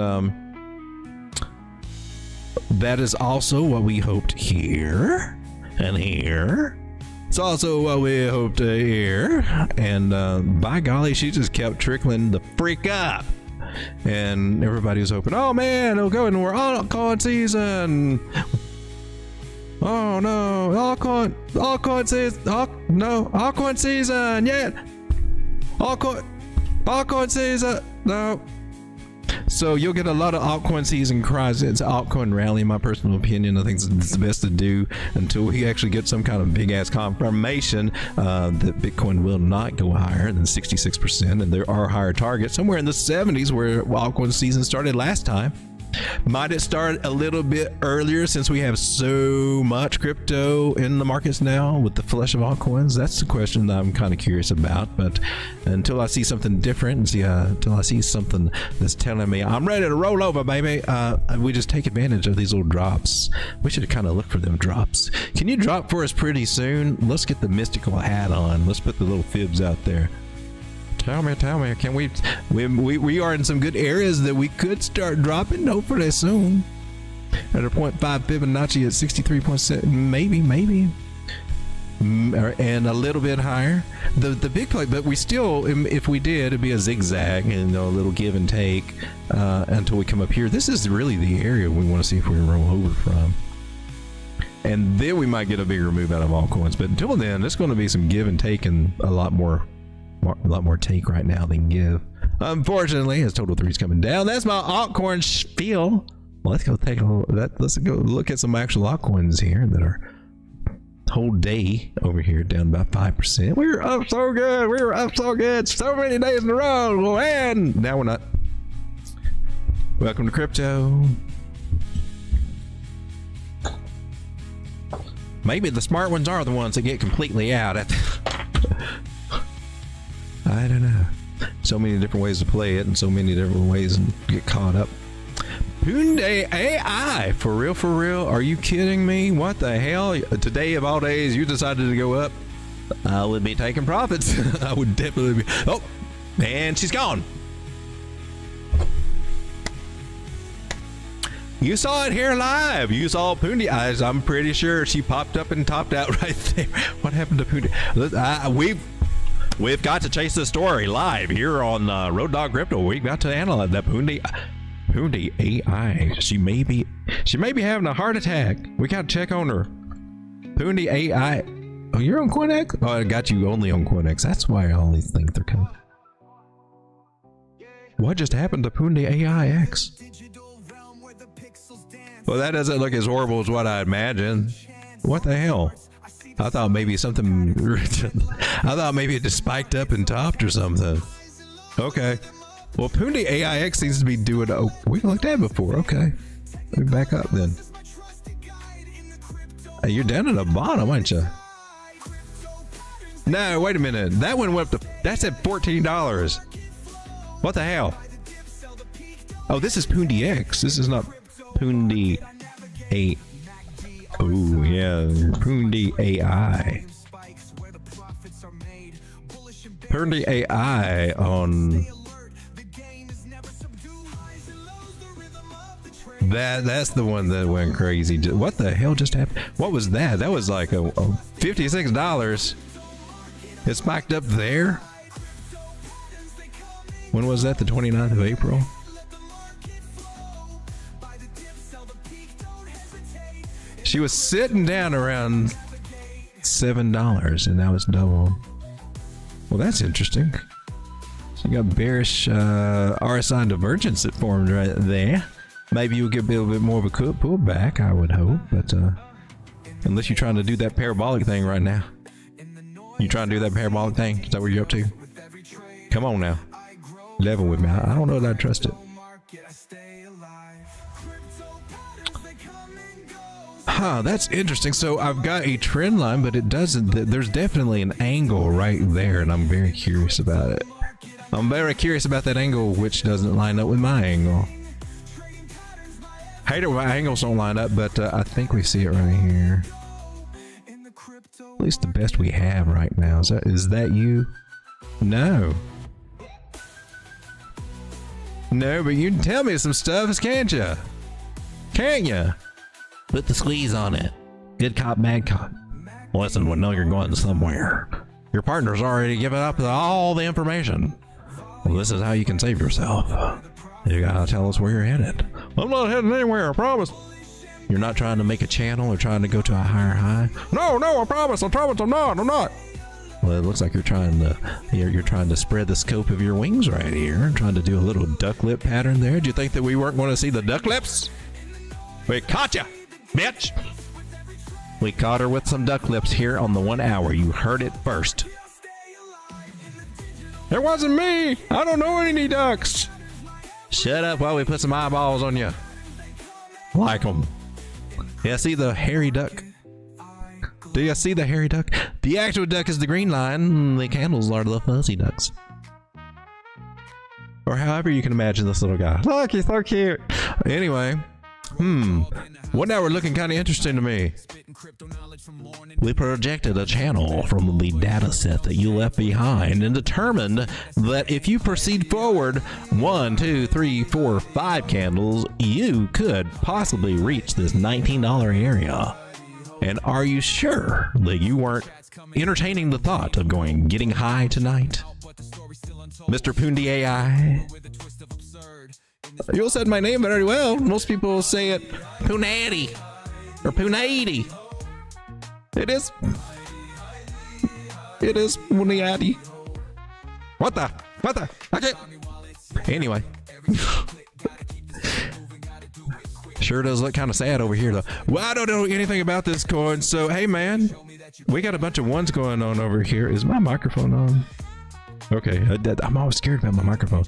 that is also what we hoped here and here. It's also what we hoped here, and by golly, she just kept trickling the freak up. And everybody was hoping, oh man, it'll go and we're altcoin season. Oh no, altcoin season, altcoin season, yeah. Altcoin season, no. So you'll get a lot of altcoin season cries. It's altcoin rally, in my personal opinion. I think it's the best to do until we actually get some kind of big ass confirmation that Bitcoin will not go higher than 66%, and there are higher targets somewhere in the 70s where altcoin season started last time. Might it start a little bit earlier since we have so much crypto in the markets now with the flush of altcoins? That's the question that I'm kind of curious about. But until I see something different, until I see something that's telling me I'm ready to roll over, baby, we just take advantage of these little drops. We should kind of look for them drops. Can you drop for us pretty soon? Let's get the mystical hat on. Let's put the little fibs out there. Tell me, can we are in some good areas that we could start dropping hopefully soon. At a 0.5 Fibonacci at 63.7, maybe. And a little bit higher. The big play, but we still, if we did, it'd be a zigzag and a little give and take until we come up here. This is really the area we want to see if we can roll over from. And then we might get a bigger move out of altcoins. But until then, it's going to be some give and take and a lot more take right now than give. Unfortunately, as Total 3 is coming down, that's my altcoin spiel. Well, let's go take a look. Let's go look at some actual altcoins here that are whole day over here down about 5%. We were up so good. We were up so good. So many days in a row, and now we're not. Welcome to crypto. Maybe the smart ones are the ones that get completely out at. I don't know. So many different ways to play it and so many different ways to get caught up. Hyundai AI, for real? Are you kidding me? What the hell? Today of all days, you decided to go up. I would be taking profits. I would definitely be. Oh, and she's gone. You saw it here live. You saw Pundi Eyes. I'm pretty sure she popped up and topped out right there. What happened to Pundi? We've got to chase the story live here on Road Dog Crypto. We've got to analyze that Pundi AI. She may be having a heart attack. We got to check on her. Pundi AI. Oh, you're on COINEX? Oh, I got you only on COINEX. That's why all these things are coming. What just happened to Pundi AIX? Well, that doesn't look as horrible as what I imagined. What the hell? I thought maybe something. I thought maybe it just spiked up and topped or something. Okay. Well, Pundi AIX seems to be doing. Oh, we looked at it before. Okay. Let me back up then. Hey, you're down at the bottom, aren't you? No, wait a minute. That one went up to. That's at $14. What the hell? Oh, this is Pundi X. This is not Pundi A. Oh yeah, Pundi AI. Pundi AI on that's the one that went crazy. What the hell just happened? What was that? That was like a $56. It spiked up there. When was that? The 29th of April? She was sitting down around $7 and now it's double. Well, that's interesting. So you got bearish RSI divergence that formed right there. Maybe you'll get a little bit more of a pullback, I would hope, but unless you're trying to do that parabolic thing right now. You trying to do that parabolic thing? Is that what you're up to? Come on now. Level with me. I don't know that I trust it. Huh, that's interesting. So I've got a trend line, but it doesn't. There's definitely an angle right there, and I'm very curious about it. I'm very curious about that angle, which doesn't line up with my angle. Hate it when my angles don't line up, but I think we see it right here. At least the best we have right now. Is that you? No. No, but you can tell me some stuff, can't you? Can't you? Put the squeeze on it. Good cop, bad cop. Listen, we know you're going somewhere. Your partner's already given up all the information. Well, this is how you can save yourself. You gotta tell us where you're headed. I'm not heading anywhere, I promise. You're not trying to make a channel or trying to go to a higher high? No, I promise, I'm not. Well, it looks like you're trying to spread the scope of your wings right here, trying to do a little duck lip pattern there. Do you think that we weren't going to see the duck lips? We caught you, bitch. We caught her with some duck lips here on the 1 hour. You heard it first. It wasn't me. I don't know any ducks. Shut up while we put some eyeballs on you. Like them. Yeah, see the hairy duck? Do you see the hairy duck? The actual duck is the green line. The candles are the fuzzy ducks. Or however you can imagine this little guy. Look, he's so cute. Anyway. 1 hour looking kind of interesting to me. We projected a channel from the data set that you left behind and determined that if you proceed forward 1, 2, 3, 4, 5 candles, you could possibly reach this $19 area. And are you sure that you weren't entertaining the thought of getting high tonight? Mr. Pundi AI? You said my name very well. Most people say it Punati or Punati. It is Punati. What the? Okay. Anyway. Sure does look kind of sad over here though. Well, I don't know anything about this coin, so hey man, we got a bunch of ones going on over here. Is my microphone on? Okay, I'm always scared about my microphone.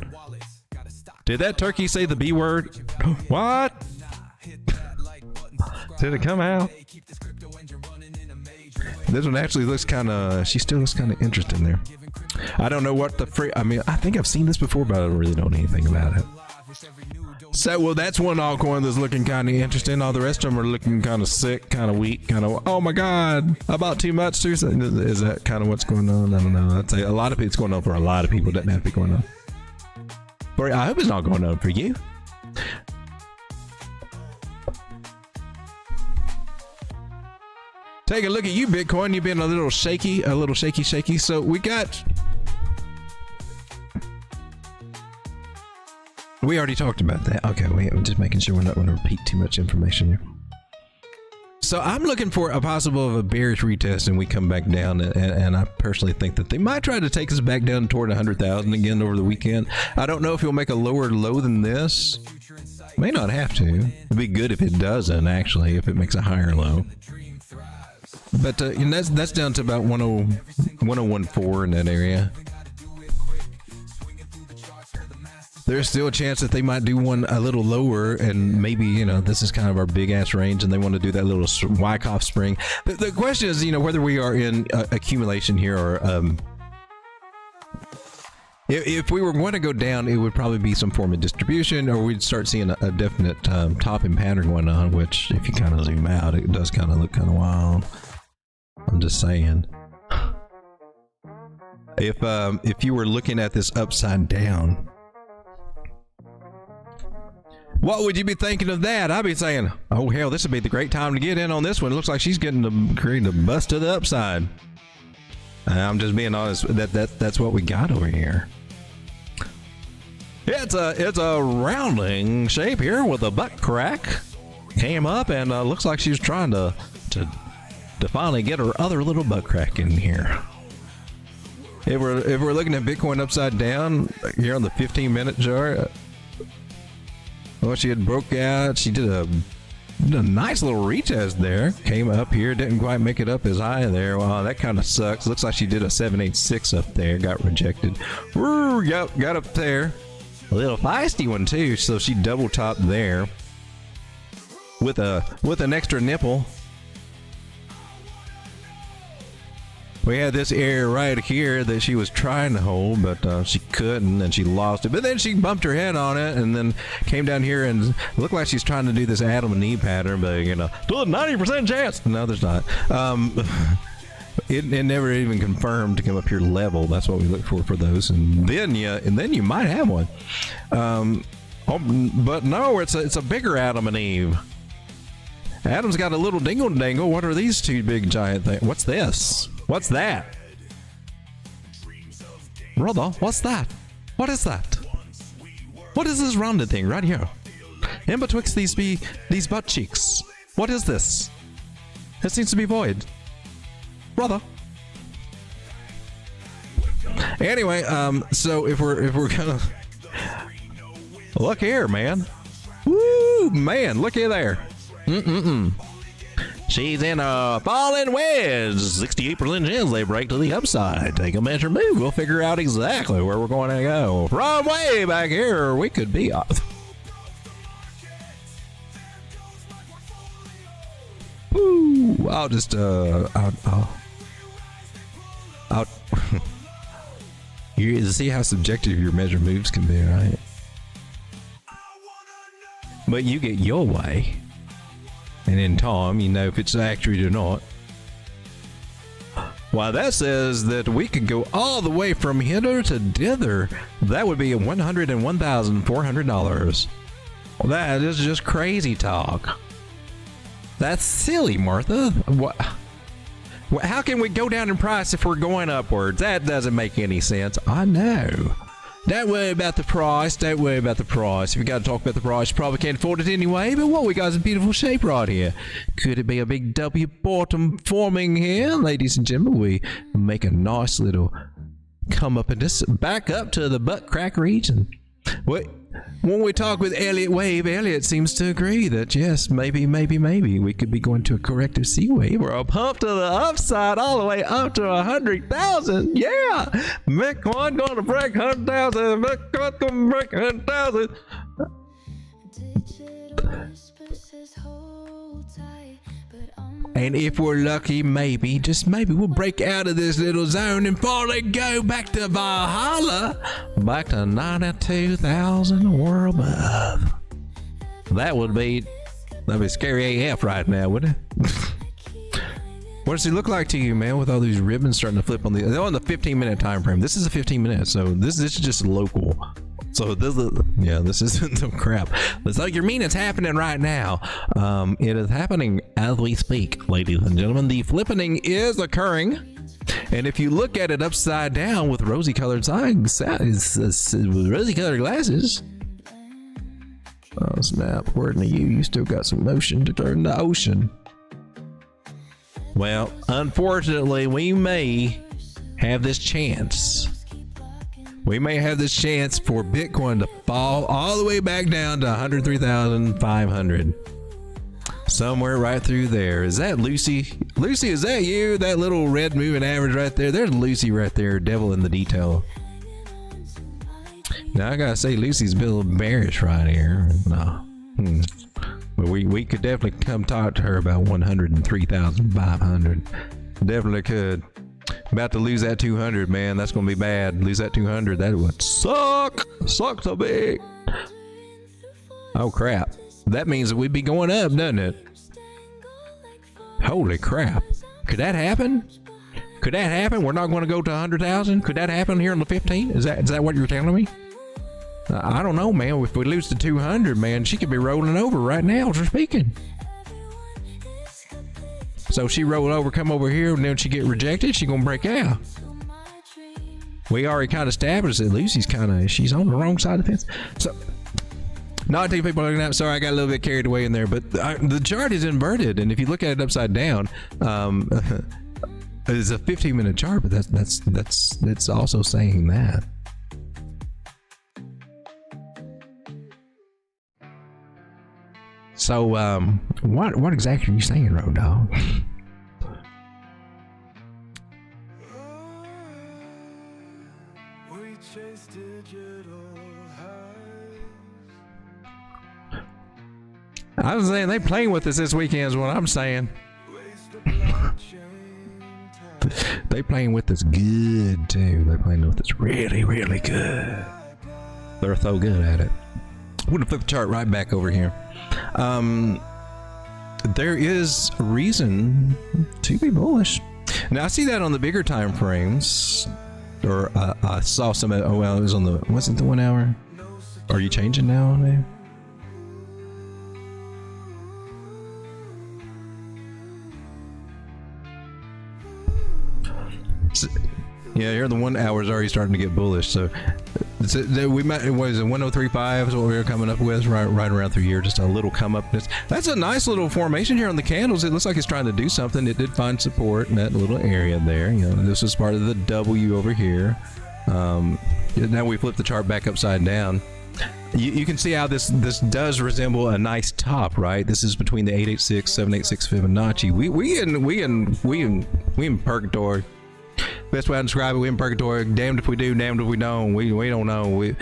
Did that turkey say the B word? What? Did it come out? This one actually looks kind of, she still looks kind of interesting there. I don't know what I mean, I think I've seen this before, but I really don't know anything about it. So, well, that's one altcoin that's looking kind of interesting. All the rest of them are looking kind of sick, kind of weak, kind of, oh my God, I bought too much too. Is that kind of what's going on? I don't know. I'd say a lot of it's going on for a lot of people. It doesn't have to be going on. But I hope it's not going on for you. Take a look at you, Bitcoin. You've been a little shaky. So we already talked about that. Okay, I'm just making sure we're not going to repeat too much information here. So I'm looking for a possible of a bearish retest and we come back down, and I personally think that they might try to take us back down toward 100,000 again over the weekend. I don't know if he'll make a lower low than this. May not have to. It'd be good if it doesn't, actually, if it makes a higher low. But that's down to about 1014 in that area. There's still a chance that they might do one a little lower, and maybe, this is kind of our big ass range and they want to do that little Wyckoff spring. The question is, whether we are in accumulation here or if we were going to go down, it would probably be some form of distribution, or we'd start seeing a definite topping pattern going on, which if you kind of zoom out, it does kind of look kind of wild. I'm just saying. If you were looking at this upside down, what would you be thinking of that? I'd be saying, oh hell, this would be the great time to get in on this one. It looks like she's creating a bust to the upside. I'm just being honest. That's what we got over here. It's a rounding shape here with a butt crack. Came up and looks like she's trying to finally get her other little butt crack in here. If we're looking at Bitcoin upside down here on the 15-minute chart. Well, she had broke out. She did a nice little retest there. Came up here, didn't quite make it up as high there. Wow, that kind of sucks. Looks like she did a 786 up there. Got rejected. Woo, got up there. A little feisty one too. So she double topped there with an extra nipple. we had this area right here that she was trying to hold, but she couldn't, and she lost it. But then she bumped her head on it, and then came down here, and it looked like she's trying to do this Adam and Eve pattern, but you know, to a 90% chance. No, there's not. It never even confirmed to come up here level. That's what we look for those, and then you might have one. But no, it's a bigger Adam and Eve. Adam's got a little dingle dangle. What are these two big giant things? What's this? What's that? Brother, what's that? What is that? What is this rounded thing right here? In betwixt these butt cheeks. What is this? It seems to be void. Brother. Anyway, so if we're gonna look here, man. Woo, man, look here there. She's in a falling wedge. 68% chance they break to the upside. Take a measure move. We'll figure out exactly where we're going to go. From way back here, we could be off. Woo! I'll just you see how subjective your measure moves can be, right? But you get your way. And in time, you know if it's accurate or not. Well, that says that we could go all the way from hither to dither. That would be $101,400. Well, that is just crazy talk. That's silly, Martha. What? How can we go down in price if we're going upwards? That doesn't make any sense. I know. Don't worry about the price. Don't worry about the price. If you got to talk about the price, you probably can't afford it anyway. But what we got is a beautiful shape right here. Could it be a big W bottom forming here? Ladies and gentlemen, we make a nice little come up and just back up to the butt crack region. When we talk with Elliot Wave, Elliot seems to agree that yes, maybe we could be going to a corrective C wave or a pump to the upside all the way up to 100,000. Yeah, Bitcoin going to break 100,000. Bitcoin going to break 100,000. And if we're lucky, maybe, just maybe, we'll break out of this little zone and finally go back to Valhalla, back to 92,000 or above. That'd be scary AF right now, wouldn't it? What does he look like to you, man, with all these ribbons starting to flip on the 15-minute time frame? This is a 15-minute, so this is just local. So this isn't some crap. So you mean it's happening right now? It is happening as we speak, ladies and gentlemen. The flippening is occurring, and if you look at it upside down with rosy-colored rosy-colored glasses. Oh snap! According to you, you still got some motion to turn the ocean. Well, unfortunately, we may have this chance. We may have this chance for Bitcoin to fall all the way back down to 103,500. Somewhere right through there. Is that Lucy? Lucy, is that you? That little red moving average right there? There's Lucy right there, devil in the detail. Now, I gotta say, Lucy's a bit a little bearish right here. No. But we could definitely come talk to her about 103,500. Definitely could. About to lose that 200, man. That's gonna be bad. Lose that 200. That would suck. Suck so big. Oh crap. That means that we'd be going up, doesn't it? Holy crap. Could that happen? Could that happen? We're not going to go to 100,000? Could that happen here on the 15th? Is that what you're telling me? I don't know, man. If we lose to 200, man, she could be rolling over right now as we're speaking. So she roll over, come over here, and then she get rejected, she gonna break out. We already kind of established that Lucy's she's on the wrong side of the fence. So, not too people looking at. Sorry, I got a little bit carried away in there, but the chart is inverted, and if you look at it upside down, it's a 15-minute chart, but that's also saying that. So, what exactly are you saying, Road Dog? I was saying they playing with us this weekend is what I'm saying. They playing with us good too. They're playing with us really, really good. They're so good at it. I'm gonna flip the chart right back over here. There is reason to be bullish. Now I see that on the bigger time frames, or I saw some. Oh well, it was on the. Wasn't the 1 hour? Are you changing now, man? Yeah, here the 1 hour is already starting to get bullish. So we might, what is it, 1035 is what we were coming up with right around through here. Just a little come up. That's a nice little formation here on the candles. It looks like it's trying to do something. It did find support in that little area there. You know, this is part of the W over here. Now we flip the chart back upside down. You can see how this does resemble a nice top, right? This is between the 886, 786 Fibonacci. We in purgatory. Best way I describe it, we in purgatory. Damned if we do, damned if we don't. We don't know. We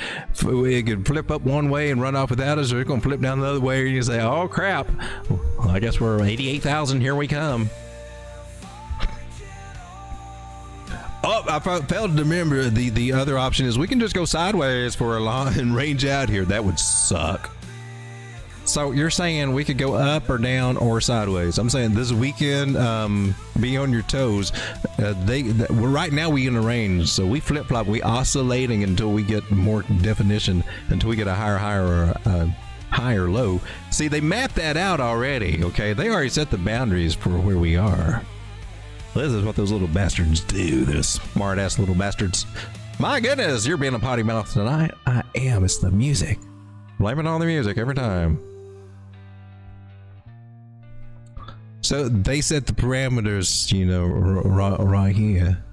could flip up one way and run off without us, or it's gonna flip down the other way, and you say, "Oh crap! Well, I guess we're 88,000. Here we come." Oh, I failed to remember the other option is we can just go sideways for a long and range out here. That would suck. So you're saying we could go up or down or sideways? I'm saying this weekend, be on your toes. Right now we in a range, so we flip flop. We oscillating until we get more definition, until we get a higher high or a higher low. See, they mapped that out already. Okay, they already set the boundaries for where we are. This is what those little bastards do. Those smart ass little bastards. My goodness, you're being a potty mouth tonight. I am. It's the music. Blame it on the music every time. So they set the parameters, you know, right here.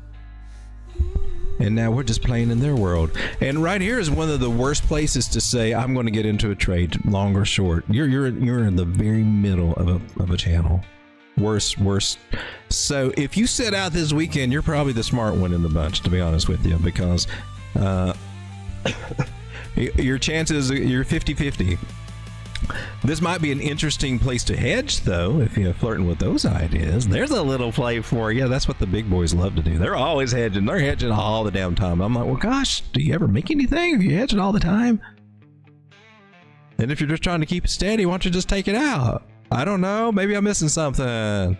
And now we're just playing in their world. And right here is one of the worst places to say, I'm going to get into a trade, long or short. You're in the very middle of a channel. Worst. So if you set out this weekend, you're probably the smart one in the bunch, to be honest with you, because your chances, you're 50-50. This might be an interesting place to hedge, though, if you're flirting with those ideas. There's a little play for you. That's what the big boys love to do. They're always hedging. They're hedging all the damn time. I'm like, well, gosh, do you ever make anything if you're hedging all the time? And if you're just trying to keep it steady, why don't you just take it out? I don't know. Maybe I'm missing something.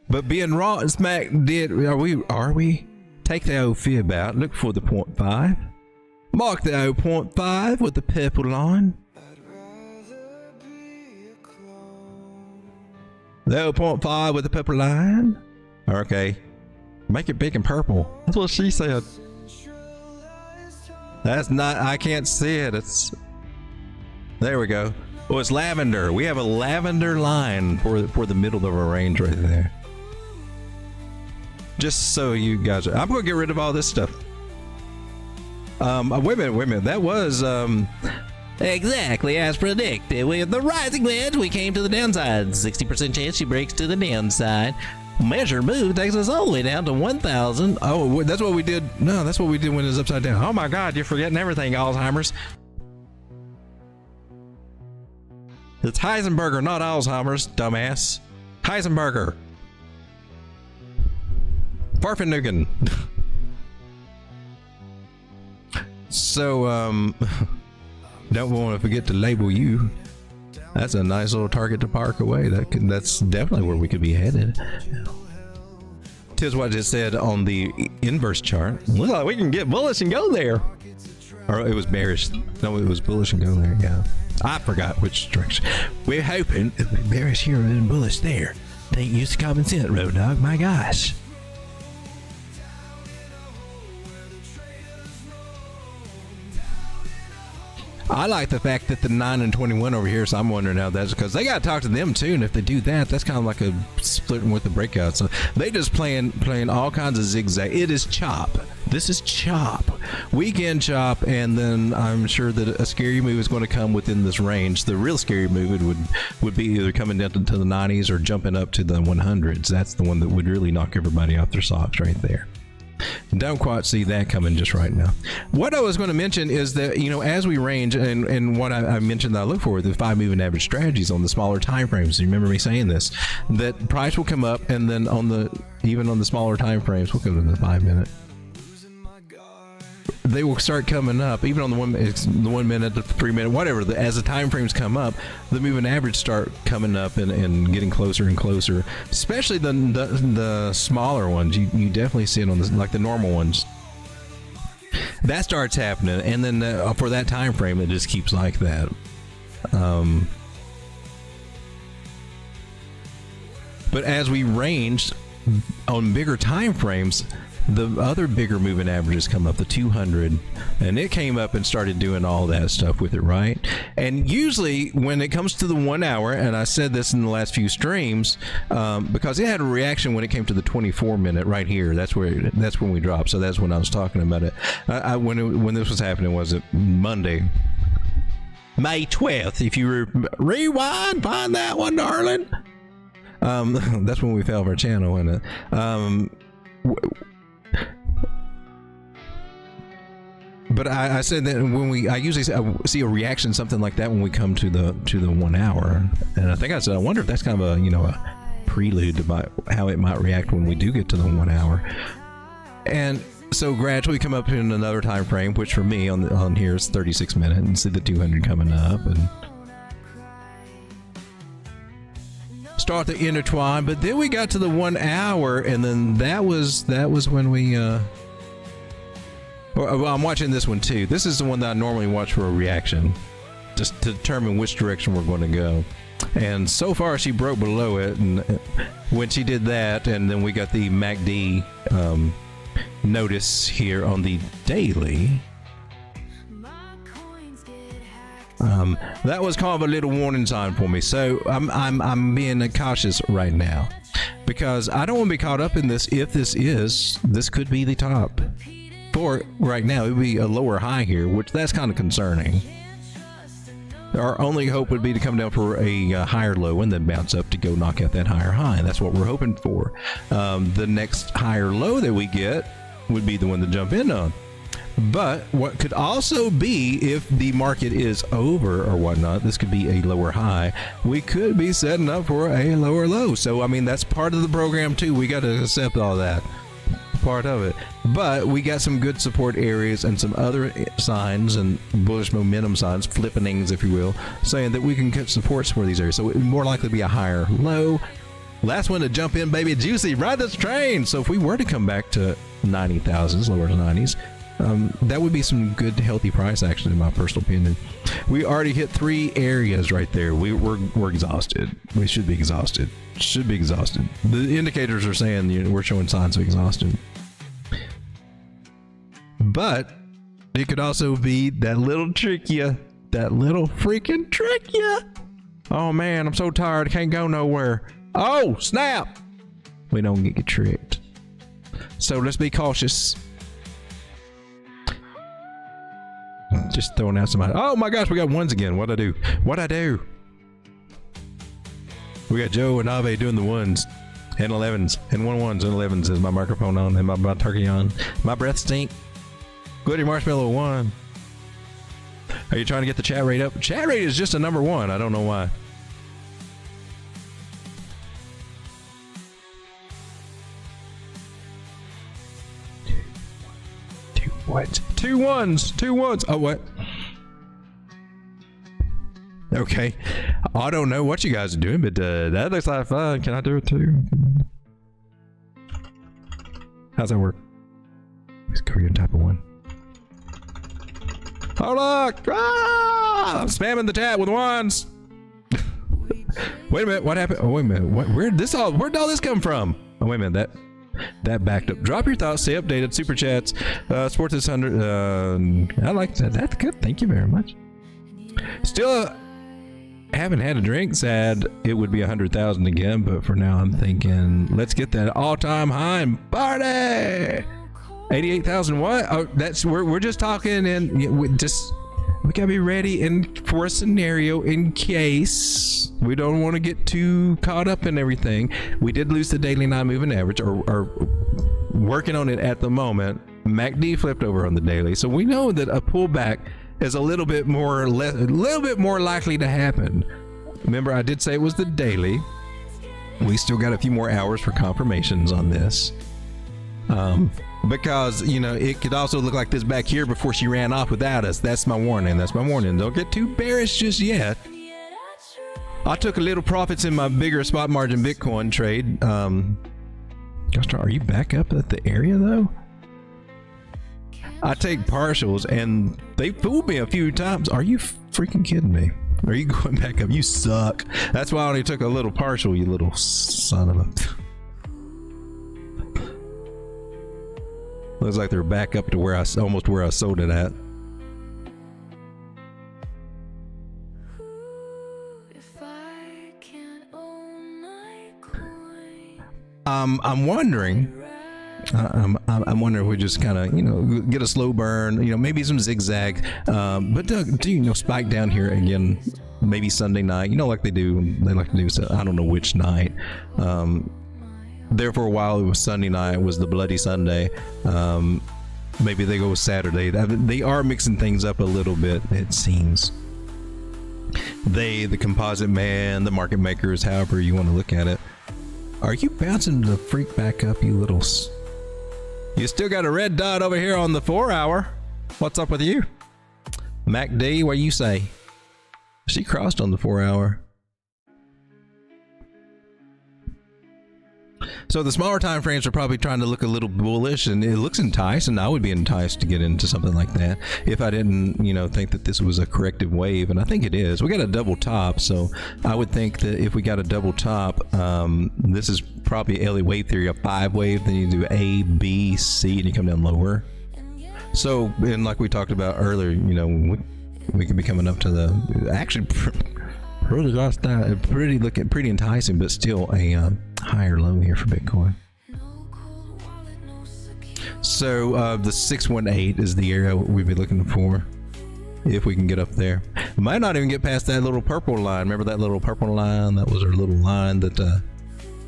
But being raw and smack did. Are we? Take the old fib out. Look for the 0.5. Mark the old 0.5 with the purple line. The old 0.5 with the purple line. Okay. Make it big and purple. That's what she said. That's not. I can't see it. It's. There we go. Oh, it's lavender. We have a lavender line for the middle of our range right there. Just so you guys are, I'm going to get rid of all this stuff. Wait a minute. That was exactly as predicted. With the rising wedge, we came to the downside. 60% chance she breaks to the downside. Measure move takes us all the way down to 1,000. Oh, that's what we did. No, that's what we did when it was upside down. Oh my God, you're forgetting everything, Alzheimer's. It's Heisenberger, not Alzheimer's, dumbass. Heisenberger. Farfenugan. So, don't want to forget to label you. That's a nice little target to park away. That's definitely where we could be headed. Tis what I just said on the inverse chart. Looks like we can get bullish and go there. Or it was bearish. No, it was bullish and go there, yeah. I forgot which direction. We're hoping it'll be bearish here and bullish there. They ain't used to common sense, Road Dog. My gosh. I like the fact that the 9 and 21 over here, so I'm wondering how that's because they got to talk to them too, and if they do that, that's kind of like a splitting with the breakout. So they just playing all kinds of zigzag. It is chop. This is chop, weekend chop, and then I'm sure that a scary move is going to come within this range. The real scary move would be either coming down to the 90s or jumping up to the 100s. That's the one that would really knock everybody off their socks right there. Don't quite see that coming just right now. What I was going to mention is that, you know, as we range, and what I mentioned that I look for, the 5 moving average strategies on the smaller time frames. You remember me saying this, that price will come up, and then on the even on the smaller time frames, we'll go to the 5 minute. They will start coming up, even on the 1 minute, the 3 minute, whatever. As the time frames come up, the moving average start coming up and getting closer and closer. Especially the smaller ones, you definitely see it on the normal ones. That starts happening, and then for that time frame, it just keeps like that. But as we range on bigger time frames, the other bigger moving averages come up, the 200, and it came up and started doing all that stuff with it, right? And usually when it comes to the 1 hour, and I said this in the last few streams, because it had a reaction when it came to the 24 minute right here. That's when we dropped. So that's when I was talking about it. When this was happening, was it Monday, May 12th? If you rewind, find that one, darling. That's when we fell off our channel, wasn't it? But I said that I usually see a reaction, something like that, when we come to the 1 hour, and I think I said I wonder if that's kind of a prelude to how it might react when we do get to the 1 hour. And so gradually come up in another time frame, which for me on here is 36 minutes, and see the 200 coming up and start to intertwine. But then we got to the 1 hour, and then that was when we well, I'm watching this one too. This is the one that I normally watch for a reaction, just to determine which direction we're going to go. And so far, she broke below it, and when she did that, and then we got the MACD notice here on the daily. That was kind of a little warning sign for me. So I'm being cautious right now, because I don't want to be caught up in this. If this could be the top. For right now, it would be a lower high here, which that's kind of concerning. Our only hope would be to come down for a higher low and then bounce up to go knock out that higher high. That's what we're hoping for. The next higher low that we get would be the one to jump in on. But what could also be, if the market is over or whatnot, this could be a lower high. We could be setting up for a lower low. So, I mean, that's part of the program too. We got to accept all that. Part of it. But we got some good support areas and some other signs and bullish momentum signs, flippenings if you will, saying that we can get supports for these areas. So it would more likely be a higher low. Last one to jump in, baby, juicy, ride this train. So if we were to come back to 90,000s, lower to 90s, that would be some good healthy price, actually, in my personal opinion. We already hit 3 areas right there. We're exhausted. We should be exhausted. The indicators are saying we're showing signs of exhaustion. But it could also be that little freaking trick ya. Oh man, I'm so tired, I can't go nowhere. Oh snap, we don't get tricked. So let's be cautious. Just throwing out some. Oh my gosh, we got ones again. What'd I do? We got Joe and Ave doing the ones and 11s and 1-1s and 11s. Is my microphone on and my turkey on? My breath stink. Goody Marshmallow 1. Are you trying to get the chat rate up? Chat rate is just a number 1. I don't know why. Two ones. Oh, what? Okay. I don't know what you guys are doing, but that looks like fun. Can I do it too? How's that work? It's Korean type of 1. Oh look! Ah! I'm spamming the chat with 1s. Wait a minute, what happened? Oh wait a minute, where'd all this come from? Oh wait a minute, that backed up. Drop your thoughts, stay updated, super chats, support this 100. I like that. That's good. Thank you very much. Still haven't had a drink. Sad it would be 100,000 again, but for now I'm thinking let's get that all-time high and party. 88,000 what? Oh, that's we're just talking, and we gotta be ready for a scenario in case we don't want to get too caught up in everything. We did lose the daily non-moving average, or working on it at the moment. MACD flipped over on the daily, so we know that a pullback is a little bit more likely to happen. Remember, I did say it was the daily. we still got a few more hours for confirmations on this. Because, you know, it could also look like this back here before she ran off without us. That's my warning. That's my warning. Don't get too bearish just yet. I took a little profits in my bigger spot margin Bitcoin trade. Gosh, are you back up at the area though? I take partials and they fooled me a few times. Are you freaking kidding me? Are you going back up? You suck. That's why I only took a little partial, you little son of a... Looks like they're back up to where I almost where I sold it at. I'm wondering. I'm wondering if we just kind of, you know, get a slow burn, you know, maybe some zigzag, but do you know, spike down here again, maybe Sunday night, you know, like they do. They like to do. So I don't know which night. There for a while it was Sunday night. It was the Bloody Sunday. Maybe they go with Saturday. They are mixing things up a little bit, it seems. They, the composite man, the market makers, however you want to look at it. Are you bouncing the freak back up, you little... You still got a red dot over here on the 4 hour. What's up with you? MacD, what you say? She crossed on the 4 hour. So the smaller time frames are probably trying to look a little bullish, and it looks enticing. I would be enticed to get into something like that if I didn't, you know, think that this was a corrective wave, and I think it is. We got a double top, so I would think that if we got a double top, this is probably Elliott wave theory, a 5 wave. Then you do A, B, C, and you come down lower. So, and like we talked about earlier, you know, we could be coming up to the actually. Really lost that. Pretty enticing, but still a higher low here for Bitcoin. So the 618 is the area we'd be looking for if we can get up there. We might not even get past that little purple line. Remember that little purple line? That was our little line that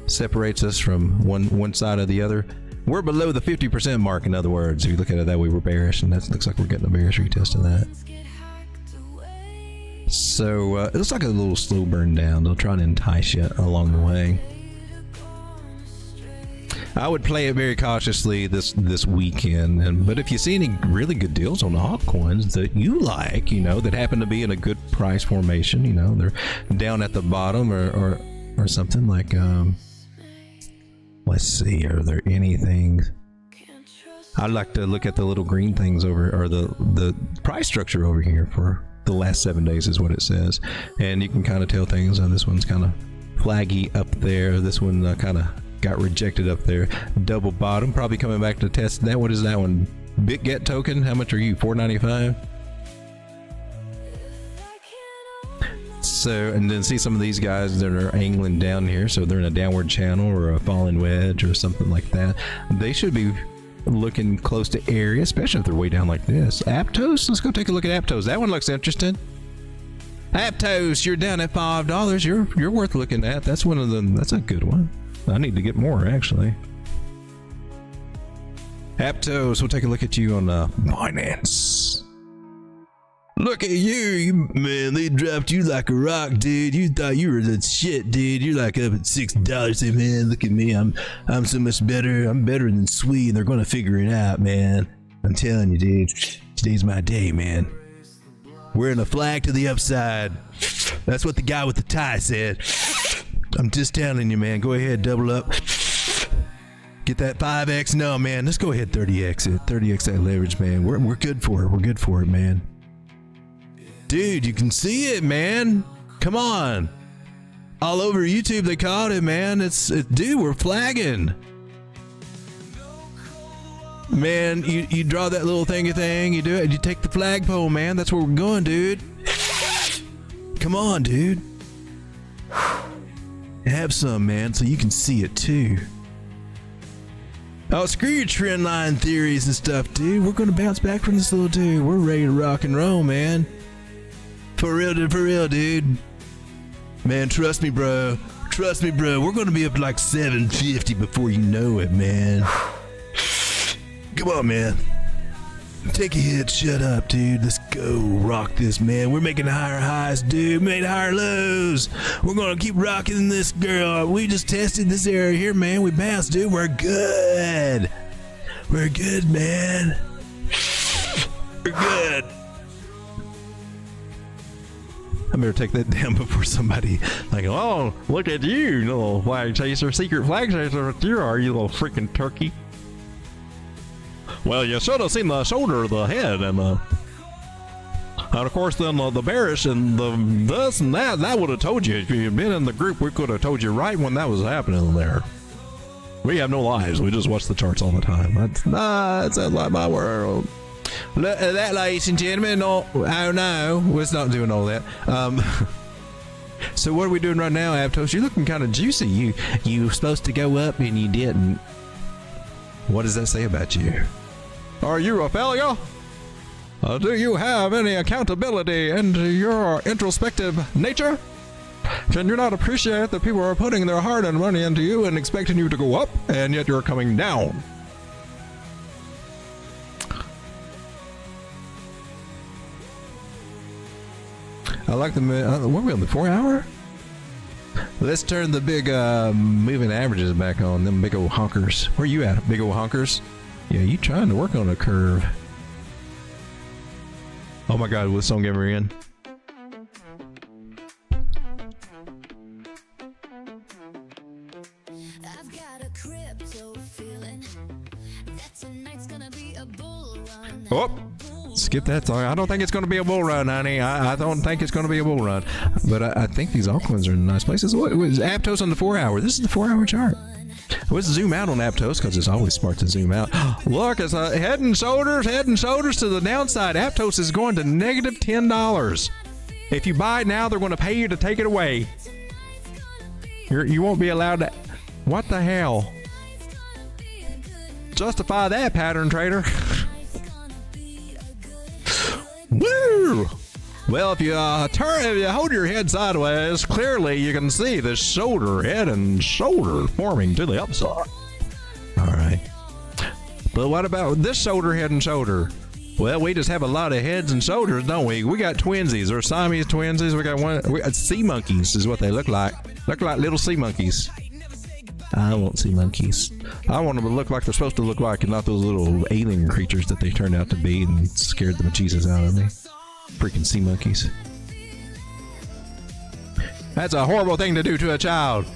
separates us from one side or the other. We're below the 50% mark. In other words, if you look at it that way, we're bearish, and that looks like we're getting a bearish retest of that. So it looks like a little slow burn down. They'll try to entice you along the way. I would play it very cautiously this weekend, but if you see any really good deals on the altcoins that you like, you know, that happen to be in a good price formation, you know, they're down at the bottom or something like, let's see, are there anything? I'd like to look at the little green things over, or the price structure over here for the last 7 days is what it says, and you can kind of tell things. This one's kind of flaggy up there. This one kind of got rejected up there. Double bottom, probably coming back to test that. What is that one? BitGet token. How much are you? $4.95. So, and then see some of these guys that are angling down here. So they're in a downward channel or a falling wedge or something like that. They should be looking close to area, especially if they're way down like this. Aptos, let's go take a look at Aptos. That one looks interesting. Aptos, you're down at $5. You're worth looking at. That's one of them. That's a good one. I need to get more actually. Aptos, we'll take a look at you on Binance. Look at you, man. They dropped you like a rock, dude. You thought you were the shit, dude. You're like up at $6. Say, man, look at me. I'm so much better. I'm better than Sweet, and they're gonna figure it out, man. I'm telling you, dude. Today's my day, man. Wearing a flag to the upside. That's what the guy with the tie said. I'm just telling you, man. Go ahead, double up. Get that 5x. No, man. Let's go ahead, 30x it. 30x that leverage, man. We're good for it. We're good for it, man. Dude, you can see it, man. Come on. All over YouTube they caught it, man. Dude, we're flagging. Man, you draw that little thingy thing, you do it, you take the flagpole, man. That's where we're going, dude. Come on, dude. Have some, man, so you can see it too. Oh, screw your trend line theories and stuff, dude. We're gonna bounce back from this little dude. We're ready to rock and roll, man. For real, dude. Man, trust me, bro. Trust me, bro. We're gonna be up to like 750 before you know it, man. Come on, man. Take a hit. Shut up, dude. Let's go rock this, man. We're making higher highs, dude. Made higher lows. We're gonna keep rocking this, girl. We just tested this area here, man. We bounced, dude. We're good. We're good, man. We're good. I better take that down before somebody like, oh, look at you little flag chaser, secret flag chaser. What you are, you little freaking turkey. Well, you should have seen the shoulder, the head, and of course then the bearish and the this and that. That would have told you if you had been in the group. We could have told you right when that was happening there. We have no lives. We just watch the charts all the time. That's not my world. That, ladies and gentlemen, oh no, let's not doing all that. So what are we doing right now, Aptos? You're looking kind of juicy. You were supposed to go up and you didn't. What does that say about you? Are you a failure? Do you have any accountability into your introspective nature? Can you not appreciate that people are putting their hard-earned money into you and expecting you to go up, and yet you're coming down? I like the what are we on, the 4 hour? Let's turn the big moving averages back on, them big old honkers. Where you at, big old honkers? Yeah, you trying to work on a curve. Oh my god, what song get me in? I've got a crypto feeling that tonight's gonna be a bull run. Oh, skip that song. I don't think it's going to be a bull run, honey. I don't think it's going to be a bull run. But I think these altcoins are in nice places. What was Aptos on the 4 hour? This is the 4 hour chart. Let's zoom out on Aptos because it's always smart to zoom out. Look, it's head and shoulders to the downside. Aptos is going to negative $10. If you buy it now, they're going to pay you to take it away. You won't be allowed to. What the hell? Justify that, pattern trader. Woo! Well, if you hold your head sideways, clearly you can see the head and shoulder forming to the upside. All right. But what about this shoulder, head, and shoulder? Well, we just have a lot of heads and shoulders, don't we? We got twinsies or Siamese twinsies. We got sea monkeys is what they look like. Look like little sea monkeys. I want sea monkeys. I want them to look like they're supposed to look like, and not those little alien creatures that they turned out to be and scared the bejesus out of me. Freaking sea monkeys. That's a horrible thing to do to a child.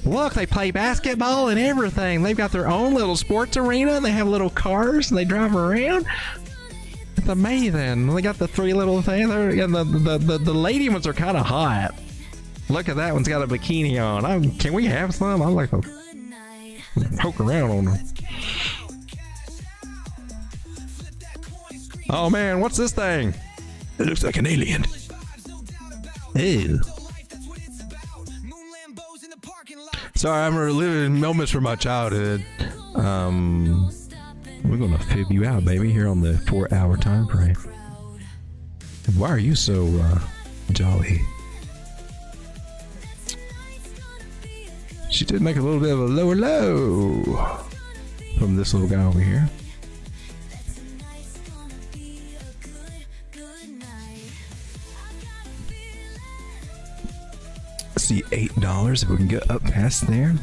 Look, they play basketball and everything. They've got their own little sports arena. They have little cars and they drive around. It's amazing. They got the 3 little things. And the lady ones are kind of hot. Look at that one's got a bikini on. Can we have some? I like to poke around on them. Oh man, what's this thing? It looks like an alien. Ew. Sorry, I'm reliving moments from my childhood. We're gonna fib you out, baby, here on the 4 hour time frame. Why are you so jolly? She did make a little bit of a lower low from this little guy over here. Let's see, $8 if we can get up past there.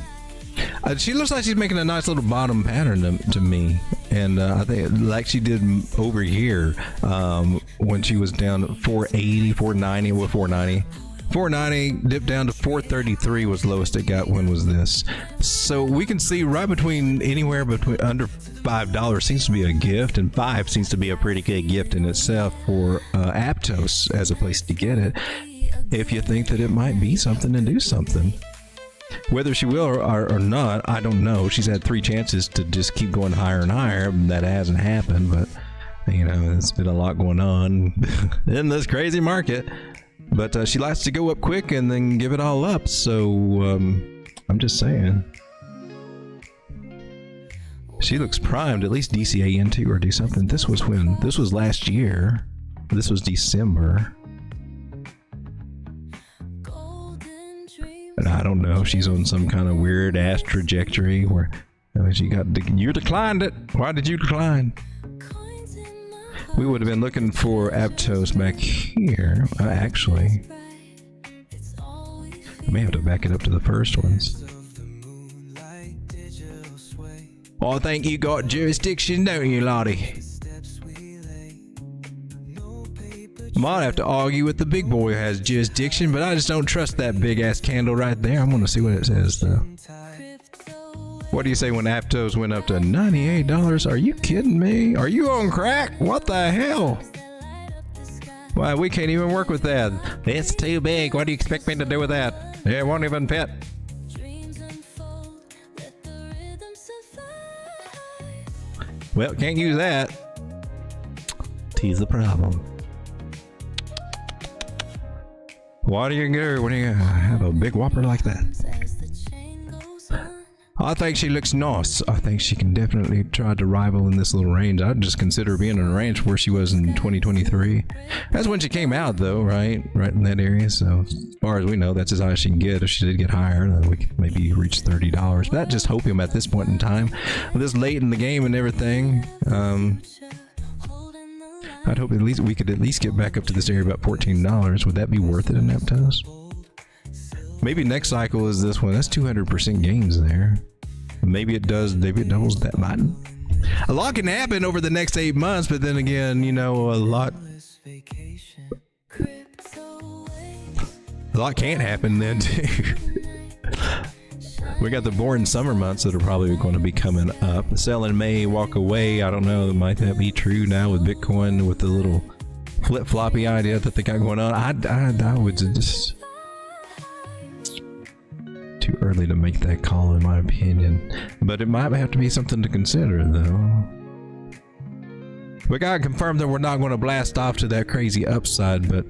She looks like she's making a nice little bottom pattern to me, and I think like she did over here when she was down at 480, 490, or 490. 490 dipped down to 433 was lowest it got. When was this? So we can see right between anywhere between under $5 seems to be a gift, and 5 seems to be a pretty good gift in itself for Aptos as a place to get it. If you think that it might be something and do something. Whether she will or not, I don't know. She's had 3 chances to just keep going higher and higher. That hasn't happened, but you know, it's been a lot going on in this crazy market. But she likes to go up quick and then give it all up. So I'm just saying. She looks primed, at least DCA into or do something. This was when? This was last year. This was December. And I don't know. She's on some kind of weird ass trajectory where she got you declined it. Why did you decline? We would have been looking for Aptos back here. Actually, I may have to back it up to the first ones. Oh, I think you got jurisdiction, don't you, Lottie? Might have to argue with the big boy who has jurisdiction, but I just don't trust that big ass candle right there. I'm gonna see what it says though. What do you say when Aptos went up to $98? Are you kidding me? Are you on crack? What the hell? Why, we can't even work with that. It's too big. What do you expect me to do with that? It won't even fit. Well, can't use that. T's the problem. What do you do when you have a big whopper like that? I think she looks nice. I think she can definitely try to rival in this little range. I'd just consider being in a range where she was in 2023. That's when she came out though, right? Right in that area. So as far as we know, that's as high as she can get. If she did get higher, then we could maybe reach $30. But that's just hoping at this point in time. This late in the game and everything. I'd hope at least we could at least get back up to this area about $14. Would that be worth it in Aptos? Maybe next cycle is this one. That's 200% gains there. Maybe it does. Maybe it doubles that button. A lot can happen over the next 8 months, but then again, you know, a lot can't happen then too. We got the boring summer months that are probably going to be coming up. The sell in May, walk away. I don't know. Might that be true now with Bitcoin with the little flip-floppy idea that they got going on? I would just too early to make that call in my opinion, but it might have to be something to consider though. We gotta confirm that we're not going to blast off to that crazy upside, but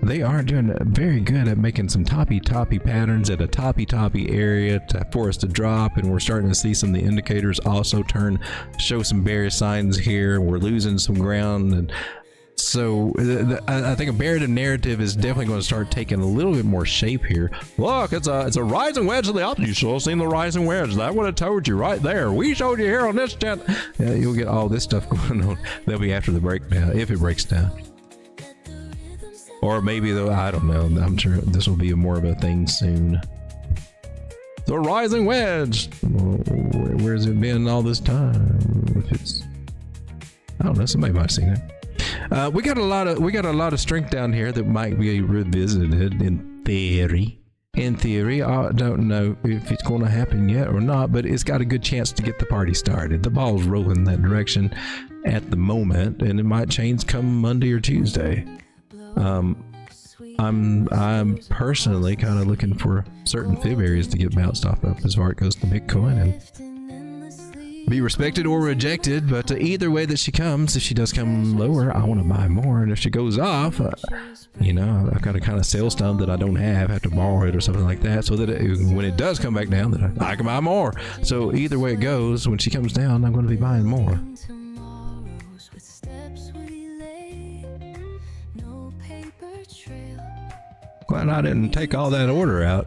they are doing very good at making some toppy patterns at a toppy area for us to drop, and we're starting to see some of the indicators also show some bearish signs here. We're losing some ground, and so I think a bearish narrative is definitely going to start taking a little bit more shape here. Look, it's a rising wedge to the up. You should have seen the rising wedge. That would have told you right there. We showed you here on this channel. Yeah, you'll get all this stuff going on. That'll be after the breakdown, if it breaks down. Or maybe though, I don't know. I'm sure this will be more of a thing soon. The rising wedge. Where's it been all this time? If it's, I don't know. Somebody might have seen it. We got a lot of strength down here that might be revisited in theory. In theory, I don't know if it's going to happen yet or not, but it's got a good chance to get the party started. The ball's rolling in that direction at the moment, and it might change come Monday or Tuesday. I'm personally kind of looking for certain fib areas to get bounced off of as far as it goes to Bitcoin and be respected or rejected, but either way that she comes, if she does come lower, I want to buy more, and if she goes off, you know, I've got to kind of sell stuff that I don't have to borrow it or something like that, so that when it does come back down, that I can buy more. So either way it goes, when she comes down, I'm going to be buying more. Glad I didn't take all that order out.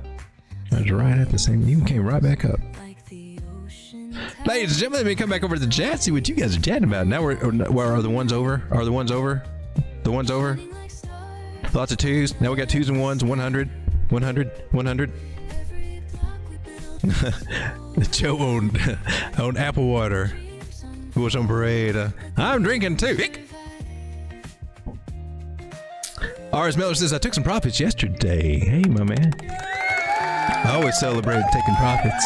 I was right at the same. You came right back up. Ladies and gentlemen, let me come back over to the chat, see what you guys are chatting about. Now where are the ones over? Are the ones over? The ones over? Lots of twos. Now we got twos and ones. 100, 100, 100. Joe owned apple water. Who was on parade? I'm drinking too. R.S. Miller says, I took some profits yesterday. Hey, my man. I always celebrate taking profits.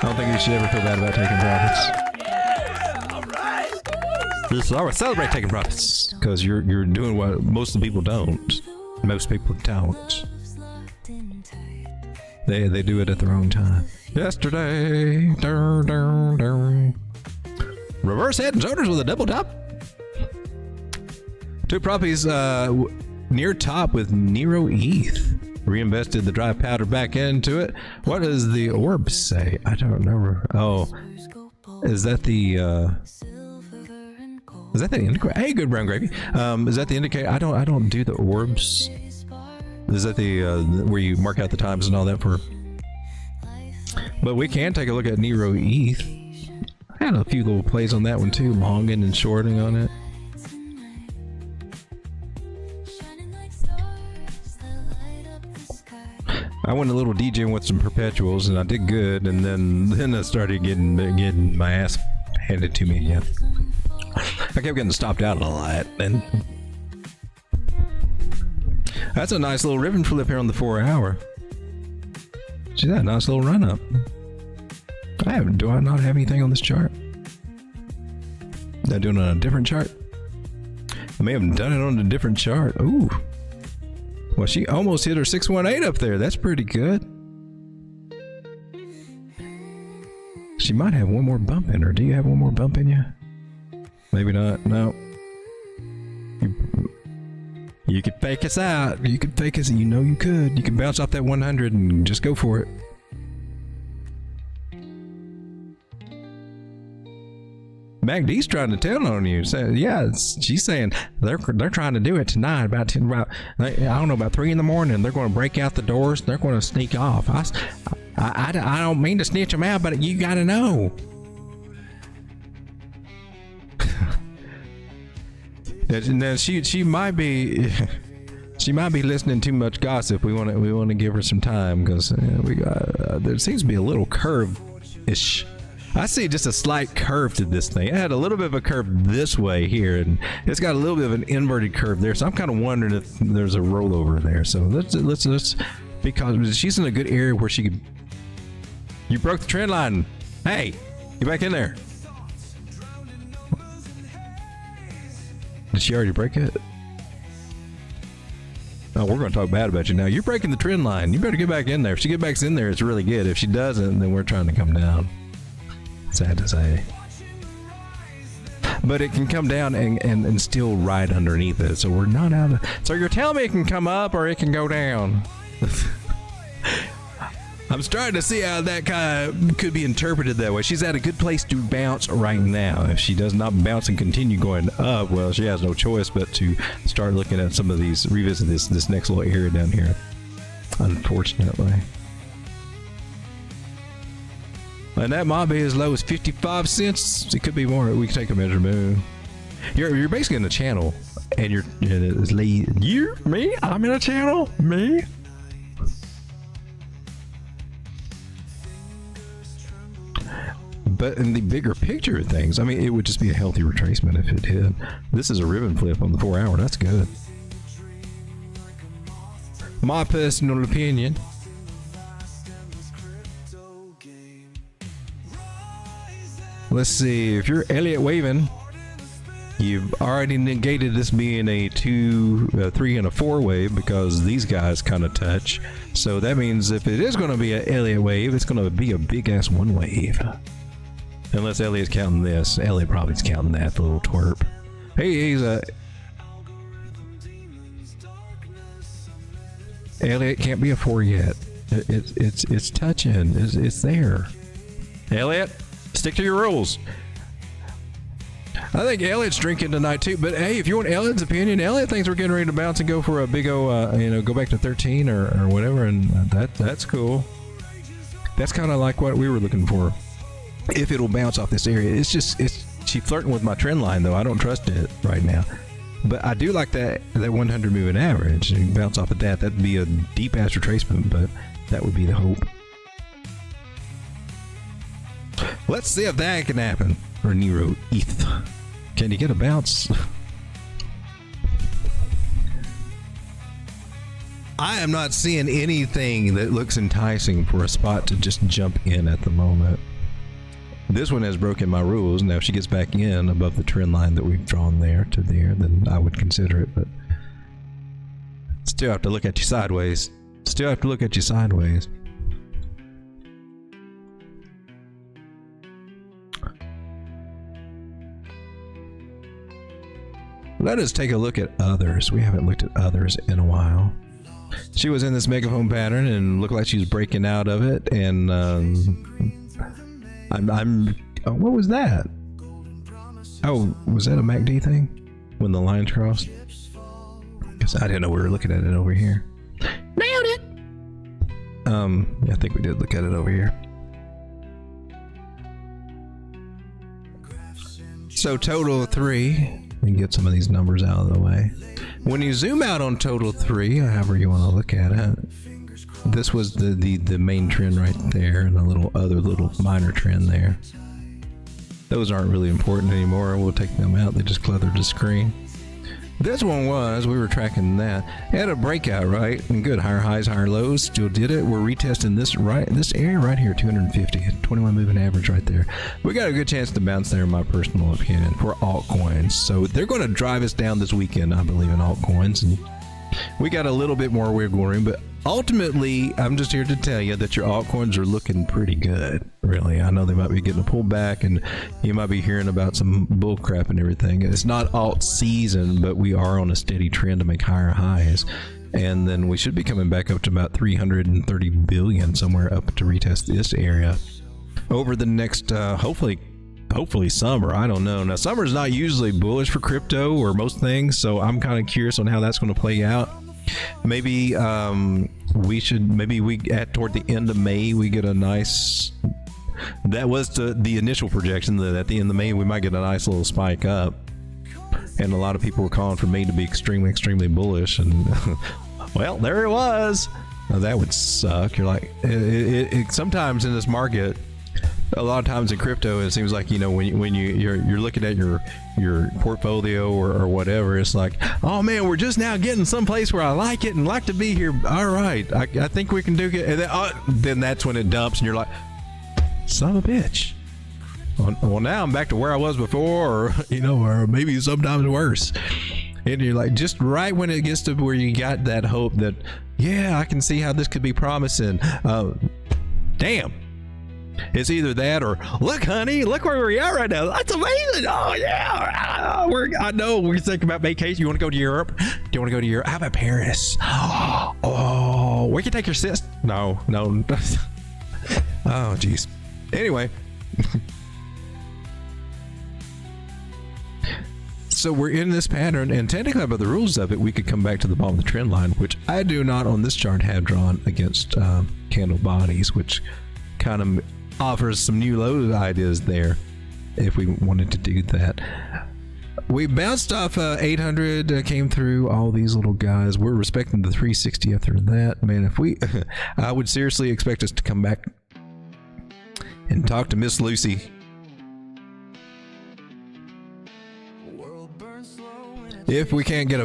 I don't think you should ever feel bad about taking profits. I always celebrate taking profits because you're doing what most of the people don't. Most people don't. They do it at the wrong time. Yesterday. Reverse head and shoulders with a double top. Took properties near top with Nero ETH. Reinvested the dry powder back into it. What does the orb say? I don't know. Oh, is that the indicator? Hey, good brown gravy. Is that the indicator? I don't do the orbs. Is that the where you mark out the times and all that for? But we can take a look at Nero ETH. I had a few little plays on that one too, longing and shorting on it. I went a little DJing with some perpetuals and I did good, and then I started getting my ass handed to me again. I kept getting stopped out a lot, and that's a nice little ribbon flip here on the 4 hour. See that nice little run up. Do I not have anything on this chart? Am I doing it on a different chart? I may have done it on a different chart. Ooh. Well, she almost hit her 618 up there. That's pretty good. She might have one more bump in her. Do you have one more bump in you? Maybe not. No. You could fake us out. You could fake us. You know you could. You could bounce off that 100 and just go for it. MACD's trying to tell on you. So, yeah, she's saying they're trying to do it tonight about 10. I don't know, about 3 in the morning. They're going to break out the doors. They're going to sneak off. I don't mean to snitch them out, but you got to know. Now she might be listening too much gossip. We want to give her some time because there seems to be a little curve-ish. I see just a slight curve to this thing. It had a little bit of a curve this way here, and it's got a little bit of an inverted curve there. So I'm kind of wondering if there's a rollover there. So let's because she's in a good area where she could. You broke the trend line. Hey, get back in there. Did she already break it? Oh, we're going to talk bad about you now. You're breaking the trend line. You better get back in there. If she gets back in there, it's really good. If she doesn't, then we're trying to come down. Sad to say. But it can come down and still ride underneath it. So we're not out of... So you're telling me it can come up or it can go down? I'm starting to see how that kind of could be interpreted that way. She's at a good place to bounce right now. If she does not bounce and continue going up, well, she has no choice but to start looking at some of these, revisit this next little area down here. Unfortunately. And that might be as low as 55 cents. It could be more. We can take a measure move. You're basically in the channel, and you're me. I'm in a channel. Me. But in the bigger picture of things, I mean, it would just be a healthy retracement if it did. This is a ribbon flip on the 4 hour. That's good. My personal opinion. Let's see, if you're Elliott waving, you've already negated this being a 2, 3, and a 4 wave because these guys kind of touch. So that means if it is going to be an Elliott wave, it's going to be a big ass 1 wave. Unless Elliott's counting this. Elliott probably is counting that, the little twerp. Hey, he's a... Elliott can't be a 4 yet. It's touching. It's there. Elliott, stick to your rules. I think Elliott's drinking tonight too. But hey, if you want Elliott's opinion, Elliott thinks we're getting ready to bounce and go for a big go back to 13 or whatever, and that's cool. That's kind of like what we were looking for. If it'll bounce off this area, she's flirting with my trend line though. I don't trust it right now. But I do like that 100 moving average. And bounce off of that. That'd be a deep ass retracement, but that would be the hope. Let's see if that can happen for Nero ETH. Can you get a bounce? I am not seeing anything that looks enticing for a spot to just jump in at the moment. This one has broken my rules. Now, if she gets back in above the trend line that we've drawn there to there, then I would consider it, but still have to look at you sideways. Still have to look at you sideways. Let us take a look at others. We haven't looked at others in a while. She was in this megaphone pattern and looked like she was breaking out of it, and what was that? Oh, was that a MACD thing? When the lines crossed? Guess I didn't know we were looking at it over here. I think we did look at it over here. So total 3, and get some of these numbers out of the way. When you zoom out on total 3, however you want to look at it, this was the main trend right there, and a little minor trend there. Those aren't really important anymore. We'll take them out. They just cluttered the screen. This one we were tracking that. Had a breakout, right? And good, higher highs, higher lows, still did it. We're retesting this area right here, 250, 21 moving average right there. We got a good chance to bounce there, in my personal opinion, for altcoins. So they're going to drive us down this weekend, I believe, in altcoins. And we got a little bit more wiggle room, but ultimately, I'm just here to tell you that your altcoins are looking pretty good, really. I know they might be getting a pullback, and you might be hearing about some bull crap and everything. It's not alt season, but we are on a steady trend to make higher highs. And then we should be coming back up to about 330 billion, somewhere up to retest this area over the next, hopefully summer. I don't know. Now, summer's not usually bullish for crypto or most things, so I'm kind of curious on how that's going to play out. Maybe toward the end of May we get a nice, that was the initial projection, that at the end of May we might get a nice little spike up, and a lot of people were calling for May to be extremely bullish, and well, there it was. Now, that would suck. You're like, sometimes in this market, a lot of times in crypto, it seems like, when you're looking at your portfolio or whatever, it's like, oh man, we're just now getting someplace where I like it and like to be here. All right, I think we can do it. And then that's when it dumps, and you're like, son of a bitch. Well, now I'm back to where I was before, or maybe sometimes worse. And you're like, just right when it gets to where you got that hope that, yeah, I can see how this could be promising. Damn. It's either that or, look, honey, look where we are right now. That's amazing. Oh, yeah. I know we're thinking about vacation. You want to go to Europe? Do you want to go to Europe? How about Paris? Oh, we can take your sis. No. Oh, geez. Anyway. So we're in this pattern, and technically by the rules of it, we could come back to the bottom of the trend line, which I do not on this chart have drawn against candle bodies, which kind of offers some new low ideas there if we wanted to do that. We bounced off 800, came through all these little guys. We're respecting the 360 after that. Man, I would seriously expect us to come back and talk to Miss Lucy. If we can't get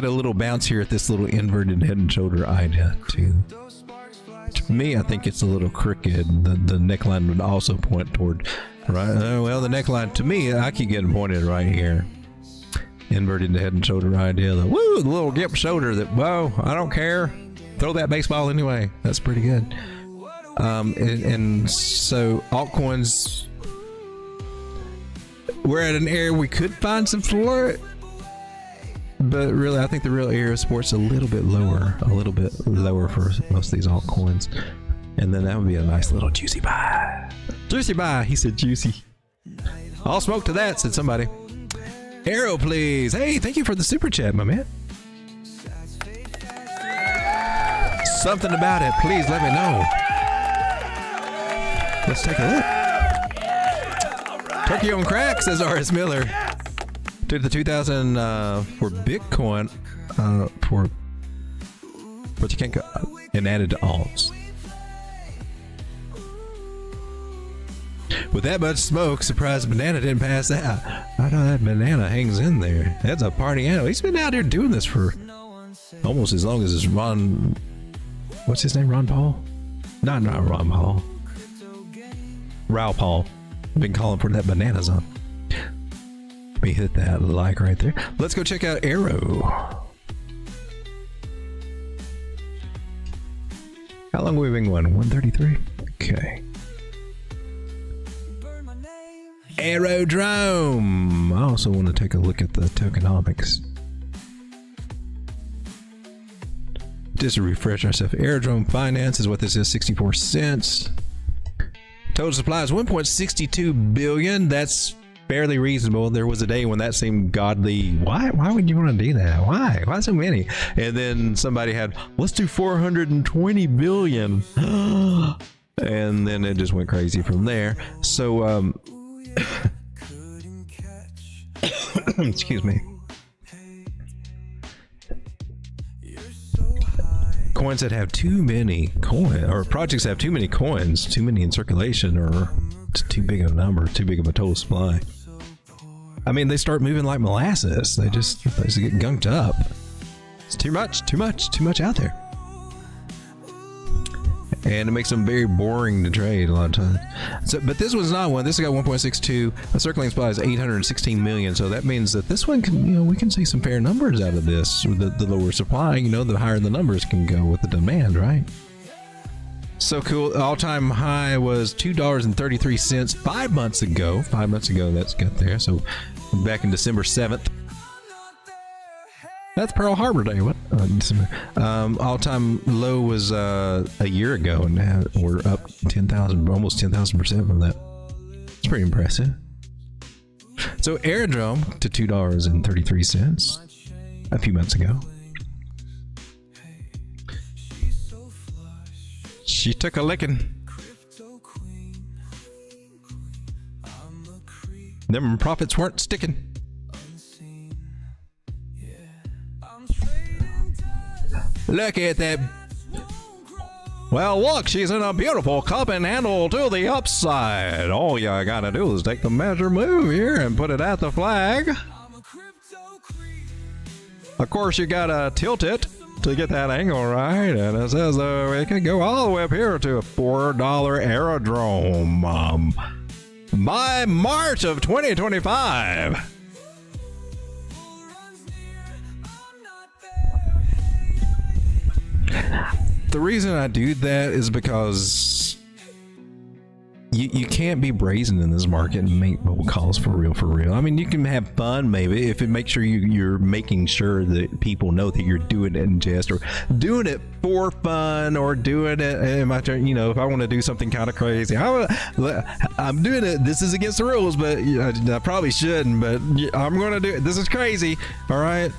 a little bounce here at this little inverted head and shoulder idea too. To me, I think it's a little crooked. The neckline would also point toward right. Well, the neckline to me, I keep getting pointed right here. Inverted head and shoulder idea. The little gimp shoulder. That whoa, I don't care. Throw that baseball anyway. That's pretty good. And so altcoins, we're at an area we could find some floor. But really, I think the real area of sport's a little bit lower for most of these altcoins. And then that would be a nice little juicy buy. Juicy buy, he said juicy. All smoke to that, said somebody. Arrow, please. Hey, thank you for the super chat, my man. Something about it, please let me know. Let's take a look. Turkey on crack, says R.S. Miller. To the 2000 for Bitcoin but you can't go and added to alts. With that much smoke, surprised Banana didn't pass out. I know that Banana hangs in there. That's a party animal. He's been out here doing this for almost as long as this Ron. What's his name? Ron Paul? Not Ron Paul. Raul Paul. I've been calling for that Banana zone. Let me hit that like right there. Let's go check out Arrow. How long have we been going? 133? Okay. Aerodrome. I also want to take a look at the tokenomics. Just to refresh ourselves. Aerodrome Finance is what this is, 64 cents. Total supply is 1.62 billion. That's fairly reasonable. There was a day when that seemed godly. Why would you want to do that? Why so many? And then somebody had, let's do 420 billion. And then it just went crazy from there. So excuse me. Coins that have too many or projects that have too many coins, too many in circulation, or it's too big of a number, too big of a total supply. I mean, they start moving like molasses. They just get gunked up. It's too much out there. And it makes them very boring to trade a lot of times. So, but this one's not one. This has got 1.62. The circulating supply is 816 million. So that means that this one can, we can see some fair numbers out of this. The lower supply, the higher the numbers can go with the demand, right? So cool. All-time high was $2.33 5 months ago. 5 months ago, that's got there. So back in December 7th. That's Pearl Harbor Day. What? All-time low was a year ago, and now we're up 10,000, almost 10,000% from that. It's pretty impressive. So Aerodrome to $2.33 a few months ago. She took a licking. Them profits weren't sticking. Look at that. Well, look, she's in a beautiful cup and handle to the upside. All you gotta do is take the measure move here and put it at the flag. Of course, you gotta tilt it to get that angle right. And it says we can go all the way up here to a $4 Aerodrome by March of 2025. The reason I do that is because you can't be brazen in this market and make bold calls for real. I mean, you can have fun maybe if it makes sure you're making sure that people know that you're doing it in jest or doing it for fun or doing it in my turn. If I want to do something kind of crazy, I'm doing it. This is against the rules, but I probably shouldn't. But I'm going to do it. This is crazy. All right.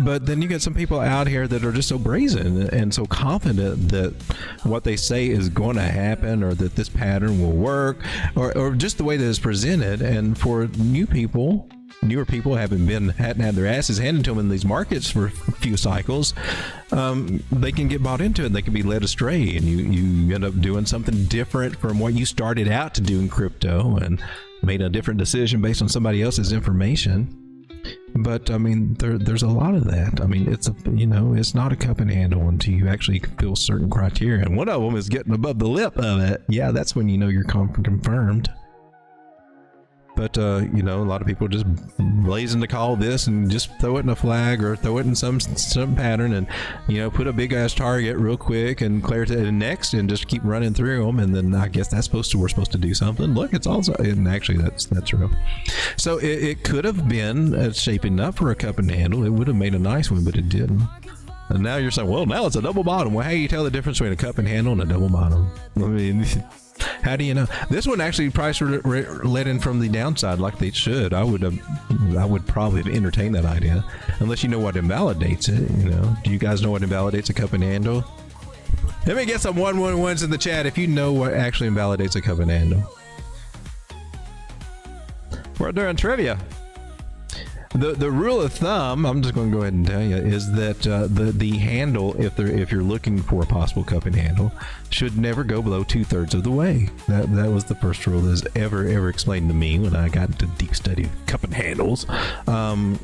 But then you get some people out here that are just so brazen and so confident that what they say is going to happen or that this pattern will work or just the way that it's presented. And for newer people hadn't had their asses handed to them in these markets for a few cycles, they can get bought into it. They can be led astray, and you end up doing something different from what you started out to do in crypto and made a different decision based on somebody else's information. But I mean, there's a lot of that. I mean, it's not a cup and handle until you actually fulfill certain criteria. And one of them is getting above the lip of it. Yeah, that's when you're confirmed. But a lot of people just blazing to call this and just throw it in a flag or throw it in some pattern and put a big ass target real quick and clear to the next and just keep running through them. And then I guess we're supposed to do something. Look, it's also, and actually that's real. So it could have been shaping up for a cup and handle. It would have made a nice one, but it didn't. And now you're saying, well, now it's a double bottom. Well, how do you tell the difference between a cup and handle and a double bottom? I mean, how do you know? This one actually price let in from the downside like they should. I would probably have entertained that idea, unless you know what invalidates it. Do you guys know what invalidates a cup and handle? Let me get some 111s in the chat if you know what actually invalidates a cup and handle. We're doing trivia. The rule of thumb, I'm just going to go ahead and tell you, is that the handle, if you're looking for a possible cup and handle, should never go below 2/3 of the way. That was the first rule that was ever explained to me when I got into deep study of cup and handles. And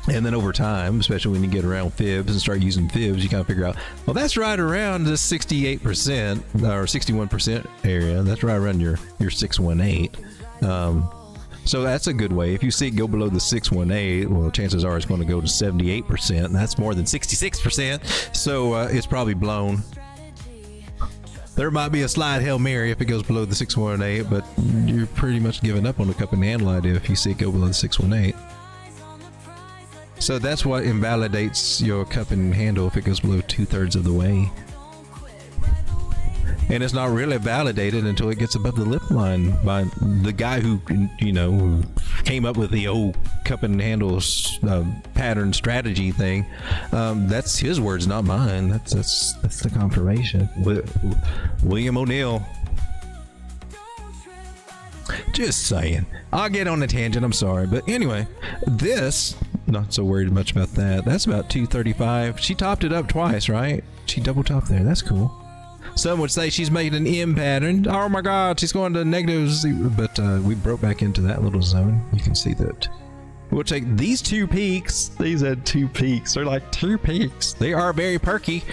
then over time, especially when you get around fibs and start using fibs, you kind of figure out, well, that's right around the 68% or 61% area. That's right around your 618. So that's a good way. If you see it go below the 618, well, chances are it's going to go to 78%. And that's more than 66%. So it's probably blown. There might be a slight Hail Mary if it goes below the 618, but you're pretty much giving up on the cup and handle idea if you see it go below the 618. So that's what invalidates your cup and handle if it goes below 2/3 of the way. and it's not really validated until it gets above the lip line by the guy who, you know, who came up with the old cup and handles pattern strategy thing. That's his words, not mine. That's the confirmation. William O'Neill. Just saying. I'll get on a tangent, I'm sorry. But anyway, this, not so worried much about that. That's about 235. She topped it up twice, right? She double topped there. That's cool. Some would say she's made an M pattern. Oh my God, she's going to negatives. But we broke back into that little zone. You can see that. We'll take these 2 peaks. These had 2 peaks. They're like 2 peaks. They are very perky.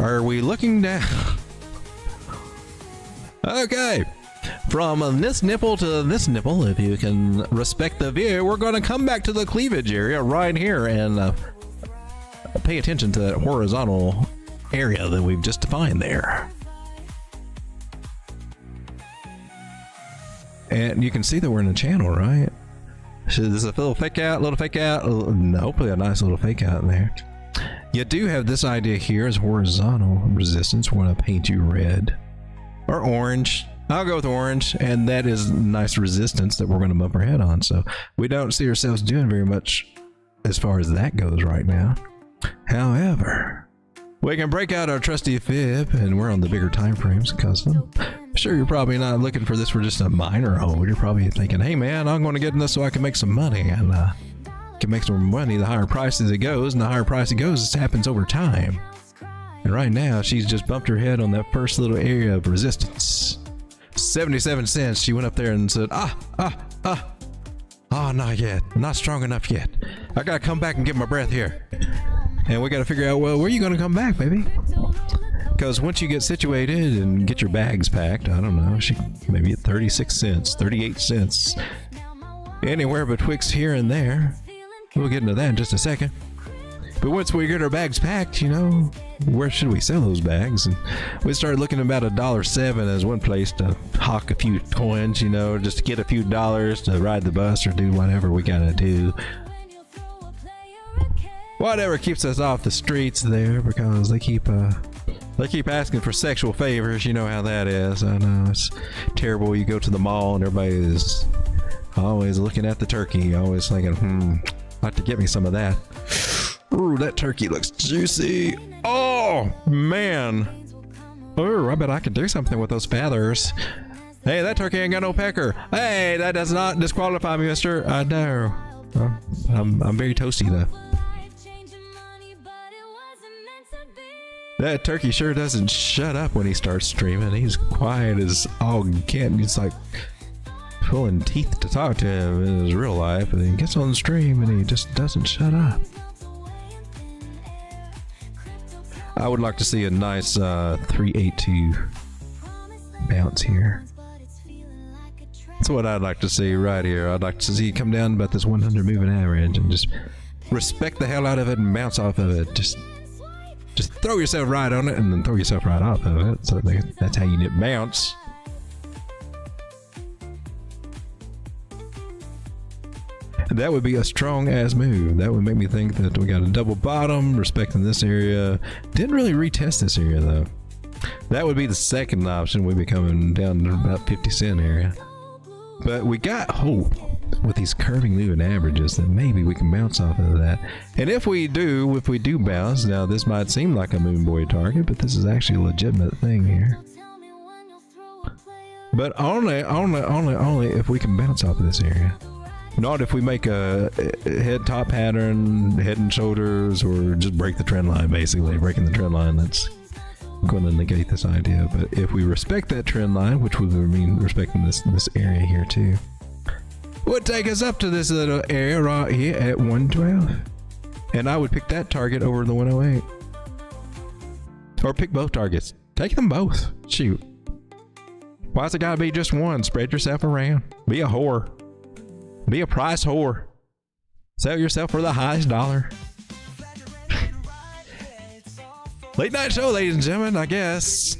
Are we looking down? Okay. From this nipple to this nipple, if you can respect the view, we're going to come back to the cleavage area right here and pay attention to that horizontal area that we've just defined there. And you can see that we're in a channel, right? So there's a little fake out, hopefully a nice little fake out in there. You do have this idea here as horizontal resistance. We're going to paint you red or orange. I'll go with orange, and that is nice resistance that we're going to bump our head on. So we don't see ourselves doing very much as far as that goes right now. However, we can break out our trusty fib, and we're on the bigger time frames because I'm sure you're probably not looking for this for just a minor hold. You're probably thinking, hey man, I'm going to get in this so I can make some money, and can make some money the higher price as it goes, and the higher price it goes, it happens over time. And right now, she's just bumped her head on that first little area of resistance. 77 cents. She went up there and said, not yet. Not strong enough yet. I gotta come back and get my breath here. And we gotta figure out, well, where are you gonna come back, baby? Because once you get situated and get your bags packed, I don't know, maybe at 36 cents, 38 cents, anywhere betwixt here and there. We'll get into that in just a second. But once we get our bags packed, you know, where should we sell those bags? And we started looking about $1.07 as one place to hawk a few coins, you know, just to get a few dollars to ride the bus or do whatever we gotta do. Whatever keeps us off the streets there, because they keep asking for sexual favors. You know how that is. I know it's terrible. You go to the mall and everybody is always looking at the turkey, always thinking, like to get me some of that. Ooh, that turkey looks juicy. Oh, man. Oh, I bet I could do something with those feathers. Hey, that turkey ain't got no pecker. Hey, that does not disqualify me, mister. I know. I'm very toasty, though. That turkey sure doesn't shut up when he starts streaming. He's quiet as all can. It's like pulling teeth to talk to him in his real life, and he gets on the stream and he just doesn't shut up. I would like to see a nice 382 bounce here. That's what I'd like to see right here. I'd like to see it come down about this 100 moving average and just respect the hell out of it and bounce off of it. Just throw yourself right on it and then throw yourself right off of it. So that's how you get bounce. That would be a strong ass move. That would make me think that we got a double bottom, respecting this area. Didn't really retest this area though. That would be the second option. We'd be coming down to about 50 cent area. But we got hope with these curving moving averages that maybe we can bounce off of that. And if we do bounce, now this might seem like a moon boy target, but this is actually a legitimate thing here. But only if we can bounce off of this area. Not if we make a head top pattern, head and shoulders, or just break the trend line, basically. Breaking the trend line, that's going to negate this idea. But if we respect that trend line, which would mean respecting this area here too, would take us up to this little area right here at 112. And I would pick that target over the 108. Or pick both targets. Take them both. Shoot. Why's it gotta be just one? Spread yourself around. Be a whore. Be a price whore. Sell yourself for the highest dollar. Late night show, ladies and gentlemen, I guess.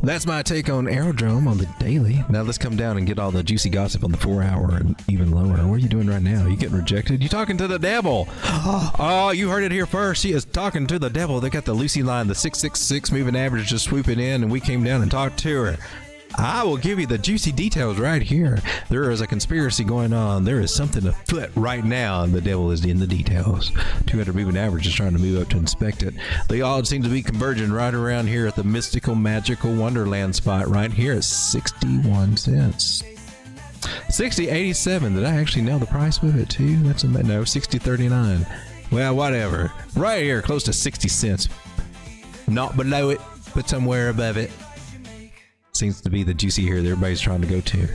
That's my take on Aerodrome on the daily. Now let's come down and get all the juicy gossip on the 4 hour and even lower. What are you doing right now? You getting rejected? You talking to the devil? Oh, you heard it here first. She is talking to the devil. They got the Lucy line, the 666 moving average just swooping in, and we came down and talked to her. I will give you the juicy details right here. There is a conspiracy going on. There is something afoot right now, and the devil is in the details. 200 moving average is trying to move up to inspect it. The odds seem to be converging right around here at the mystical, magical wonderland spot right here at 61 cents. 60.87. Did I actually nail the price with it too? That's a no. 60.39. Well, whatever. Right here, close to 60 cents. Not below it, but somewhere above it. Seems to be the juicy here that everybody's trying to go to.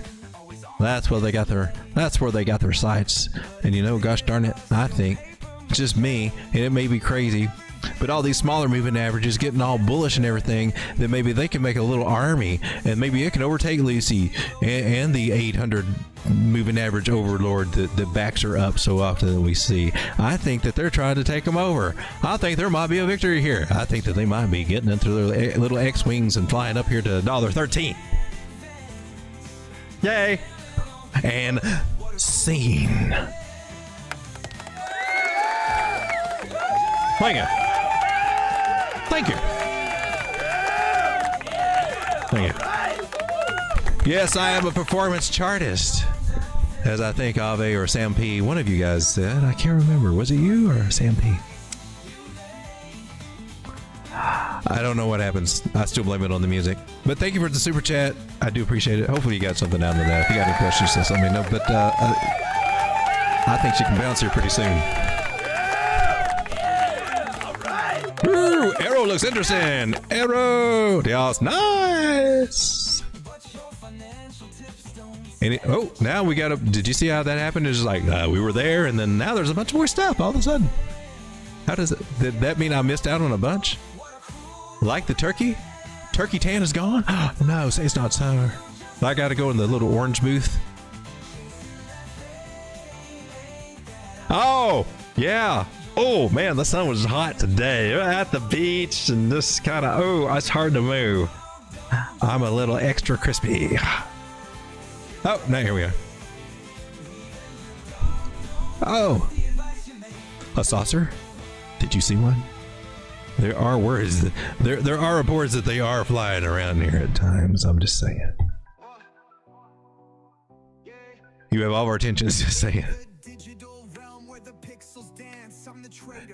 That's where they got their sights. And you know, gosh darn it, I think it's just me, and it may be crazy, but all these smaller moving averages getting all bullish and everything, that maybe they can make a little army, and maybe it can overtake Lucy and the 800 moving average overlord that backs her up so often that we see. I think that they're trying to take them over. I think there might be a victory here. I think that they might be getting into their little X-wings and flying up here to $1.13. Yay! And scene. Thank you. Thank you. Thank you. Yes, I am a performance chartist. As I think Ave or Sam P, one of you guys said. I can't remember. Was it you or Sam P? I don't know what happens. I still blame it on the music. But thank you for the super chat. I do appreciate it. Hopefully you got something out of that. If you got any questions, just let me know. But I think she can bounce here pretty soon. Ooh, Arrow looks interesting. Arrow. Yes, nice. Oh, now we got a. Did you see how that happened? It's just like we were there, and then now there's a bunch more stuff all of a sudden. How does it? Did that mean I missed out on a bunch? Like the turkey? Turkey tan is gone? No, say it's not sour. I got to go in the little orange booth. Oh, yeah. Oh man, the sun was hot today. At the beach and just kind of. Oh, it's hard to move. I'm a little extra crispy. Oh, now here we are. Oh, a saucer? Did you see one? There are words. There are reports that they are flying around here at times. I'm just saying. You have all of our attention. Just saying.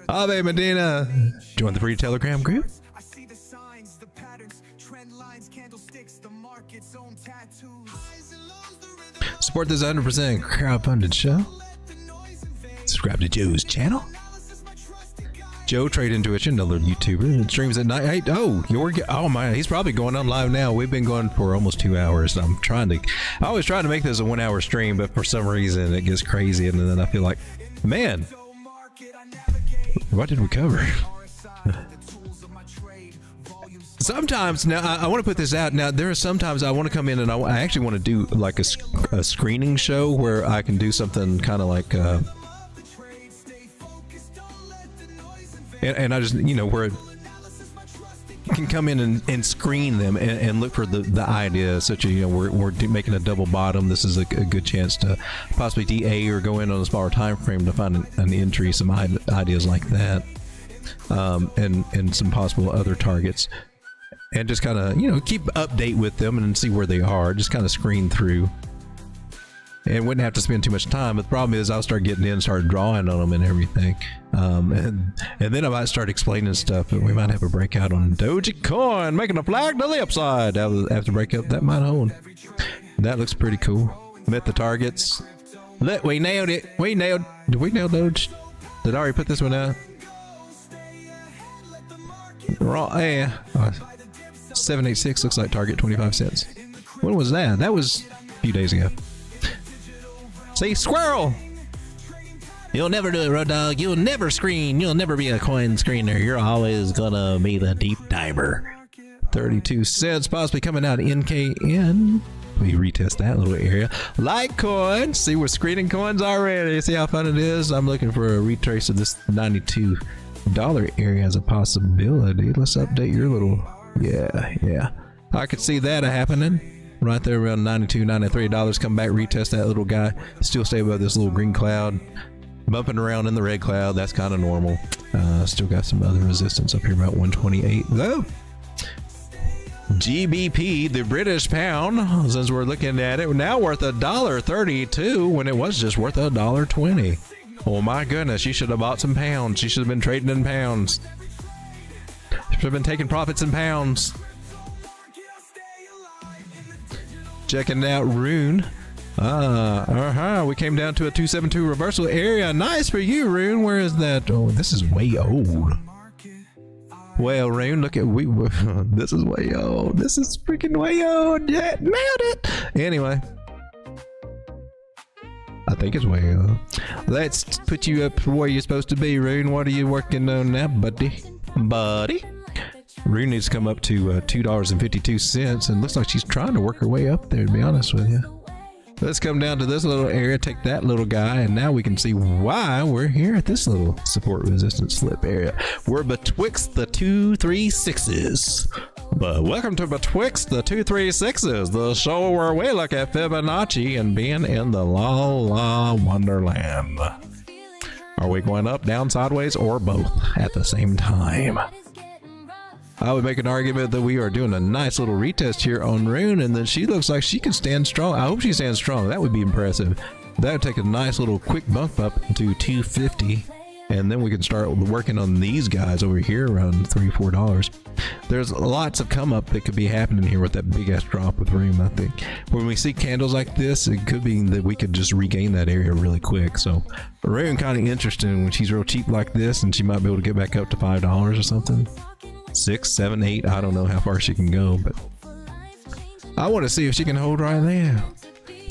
Ave Medina, join the free Telegram group. Support this 100% crowdfunded show. Subscribe to Joe's channel. Joe Trade Intuition, another YouTuber. It streams at night. Hey, oh my, he's probably going on live now. We've been going for almost 2 hours. I always try to make this a 1 hour stream, but for some reason it gets crazy, and then I feel like, man, what did we cover? Sometimes, now I want to put this out. Now there are sometimes I want to come in and I actually want to do like a screening show where I can do something kind of like and I just, you know, where it can come in and screen them and look for the ideas, such as, you know, we're making a double bottom. This is a good chance to possibly DA or go in on a smaller time frame to find an entry, some ideas like that, and some possible other targets. And just kind of, you know, keep update with them and see where they are. Just kind of screen through. And wouldn't have to spend too much time. But the problem is I'll start getting in, start drawing on them and everything. And then I might start explaining stuff. But we might have a breakout on Dogecoin, making a flag to the upside after breakup. That might hold. That looks pretty cool. Met the targets. Look, we nailed it. Did we nail Doge? Did I already put this one out? Wrong. Yeah. 786 looks like target 25 cents. When was that? That was a few days ago. See, squirrel! You'll never do it, Road Dog. You'll never screen. You'll never be a coin screener. You're always gonna be the deep diver. 32 cents, possibly coming out NKN. We retest that little area. Litecoin. See, we're screening coins already. See how fun it is? I'm looking for a retrace of this $92 area as a possibility. Let's update your little. Yeah. I could see that happening. Right there around $92, $93. Come back, retest that little guy. Still stay above this little green cloud. Bumping around in the red cloud. That's kind of normal. Still got some other resistance up here about 128 though. GBP, the British pound, since we're looking at it, now worth $1.32 when it was just worth $1.20. Oh my goodness, you should have bought some pounds. You should have been trading in pounds. Should have been taking profits in pounds. Checking out Rune. We came down to a 272 reversal area. Nice for you, Rune. Where is that? Oh, this is way old. Well, Rune, look at this is way old. This is freaking way old. Yeah, nailed it. Anyway, I think it's way old. Let's put you up where you're supposed to be, Rune. What are you working on now, buddy? Rune needs to come up to $2.52, and looks like she's trying to work her way up there, to be honest with you. Let's come down to this little area, take that little guy, and now we can see why we're here at this little support resistance slip area. We're betwixt the 236s. But welcome to Betwixt the 236s, the show where we look at Fibonacci and being in the la wonderland. Are we going up, down, sideways, or both at the same time? I would make an argument that we are doing a nice little retest here on Rune, and then she looks like she can stand strong. I hope she stands strong. That would be impressive. That would take a nice little quick bump up to 250, and then we can start working on these guys over here around $3-4. There's lots of come up that could be happening here with that big ass drop with Rune. I think when we see candles like this, it could be that we could just regain that area really quick. So Rune kind of interesting when she's real cheap like this, and she might be able to get back up to $5 or something. 6, 7, 8. I don't know how far she can go, but I want to see if she can hold right there.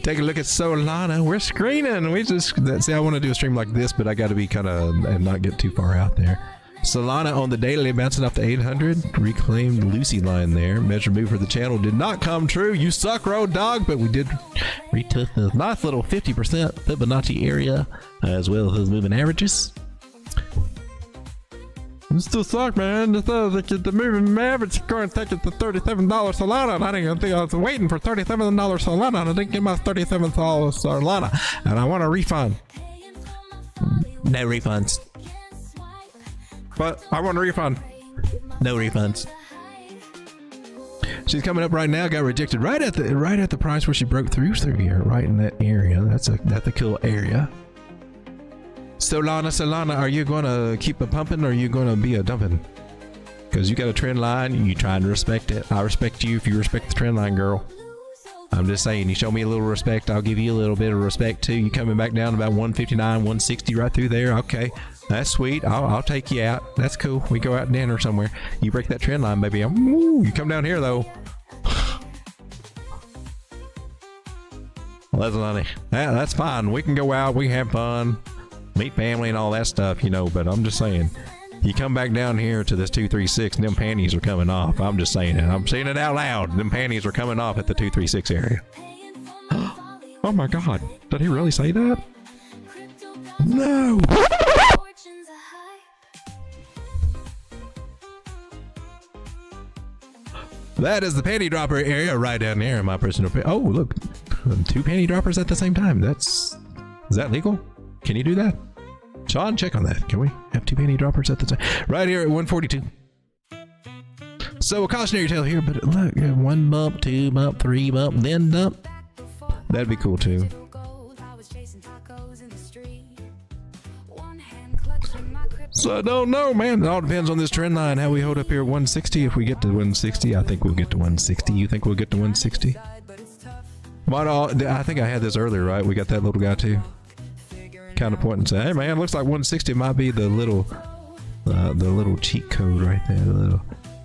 Take a look at Solana. We're screening. See, I want to do a stream like this, but I got to be kind of and not get too far out there. Solana on the daily bouncing off the 800. Reclaimed Lucy line there. Measure move for the channel did not come true. You suck, road dog. But we did retest the nice little 50% Fibonacci area as well as those moving averages. It still suck, man. The moving average is going to take it to $37 Solana, and I didn't think I was waiting for $37 Solana, and I didn't get my $37 Solana, and I want a refund. No refunds. But I want a refund. No refunds. She's coming up right now. Got rejected right at the price where she broke through here, right in that area. That's a cool area. Solana, are you going to keep a pumping or are you going to be a dumping? Because you got a trend line, you trying to respect it. I respect you if you respect the trend line, girl. I'm just saying, you show me a little respect, I'll give you a little bit of respect too. You coming back down about 159, 160 right through there. Okay, that's sweet. I'll take you out. That's cool. We go out to dinner somewhere. You break that trend line, baby. You come down here though. Well, that's fine. We can go out. We can have fun. Meet family and all that stuff, you know, but I'm just saying, you come back down here to this 236 and them panties are coming off. I'm just saying it. I'm saying it out loud. Them panties are coming off at the 236 area. Oh my God. Did he really say that? No. That is the panty dropper area right down there in my personal opinion. Oh, look. 2 panty droppers at the same time. Is that legal? Can you do that? Sean, check on that. Can we have 2 panty droppers at the time? Right here at 142. So a cautionary tale here, but look, 1 bump, 2 bump, 3 bump, then dump. That'd be cool too. So I don't know, man. It all depends on this trend line, how we hold up here at 160. If we get to 160, I think we'll get to 160. You think we'll get to 160? I think I had this earlier, right? We got that little guy too. Kind of point and say, hey man, looks like 160 might be the little cheat code right there, the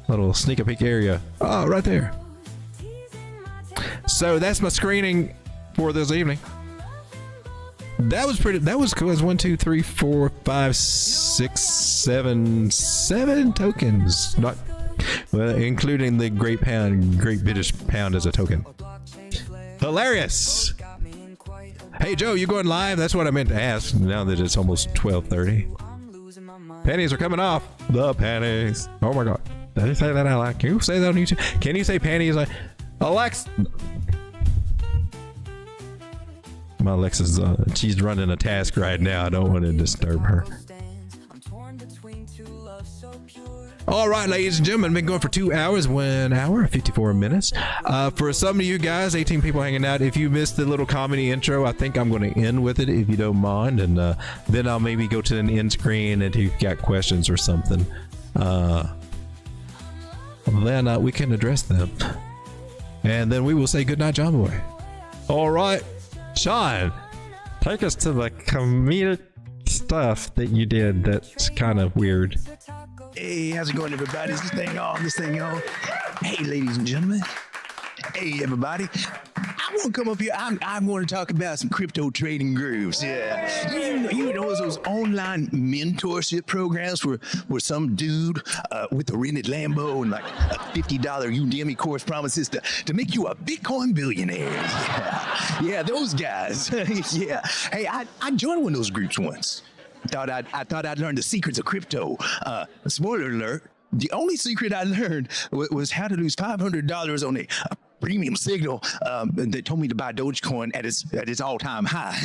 little sneak a peek area. Oh, right there. So that's my screening for this evening. That was cool. It's 1, 2, 3, 4, 5, 6, 7 tokens. Including the Great British Pound as a token. Hilarious. Hey Joe, you going live? That's what I meant to ask now that it's almost 12:30. Pennies are coming off. The pennies. Oh my God. Did I say that out loud? Can you say that on YouTube? Can you say panties? Like, Alexa. My Alexa's, she's running a task right now. I don't want to disturb her. All right, ladies and gentlemen, been going for 2 hours, 1 hour, 54 minutes. For some of you guys, 18 people hanging out, if you missed the little comedy intro, I think I'm going to end with it if you don't mind. And then I'll maybe go to an end screen and if you've got questions or something, then we can address them. And then we will say goodnight, John Boy. All right, Sean, take us to the comedic stuff that you did that's kind of weird. Hey, how's it going, everybody? Is this thing on? This thing on? Hey, ladies and gentlemen. Hey, everybody. I want to come up here. I'm going to talk about some crypto trading grooves. Yeah. You know those online mentorship programs where some dude with a rented Lambo and like a $50 Udemy course promises to make you a Bitcoin billionaire. Yeah, those guys. Yeah. Hey, I joined one of those groups once. I thought I'd learn the secrets of crypto. Spoiler alert, the only secret I learned was how to lose $500 on a premium signal that told me to buy Dogecoin at its all-time high.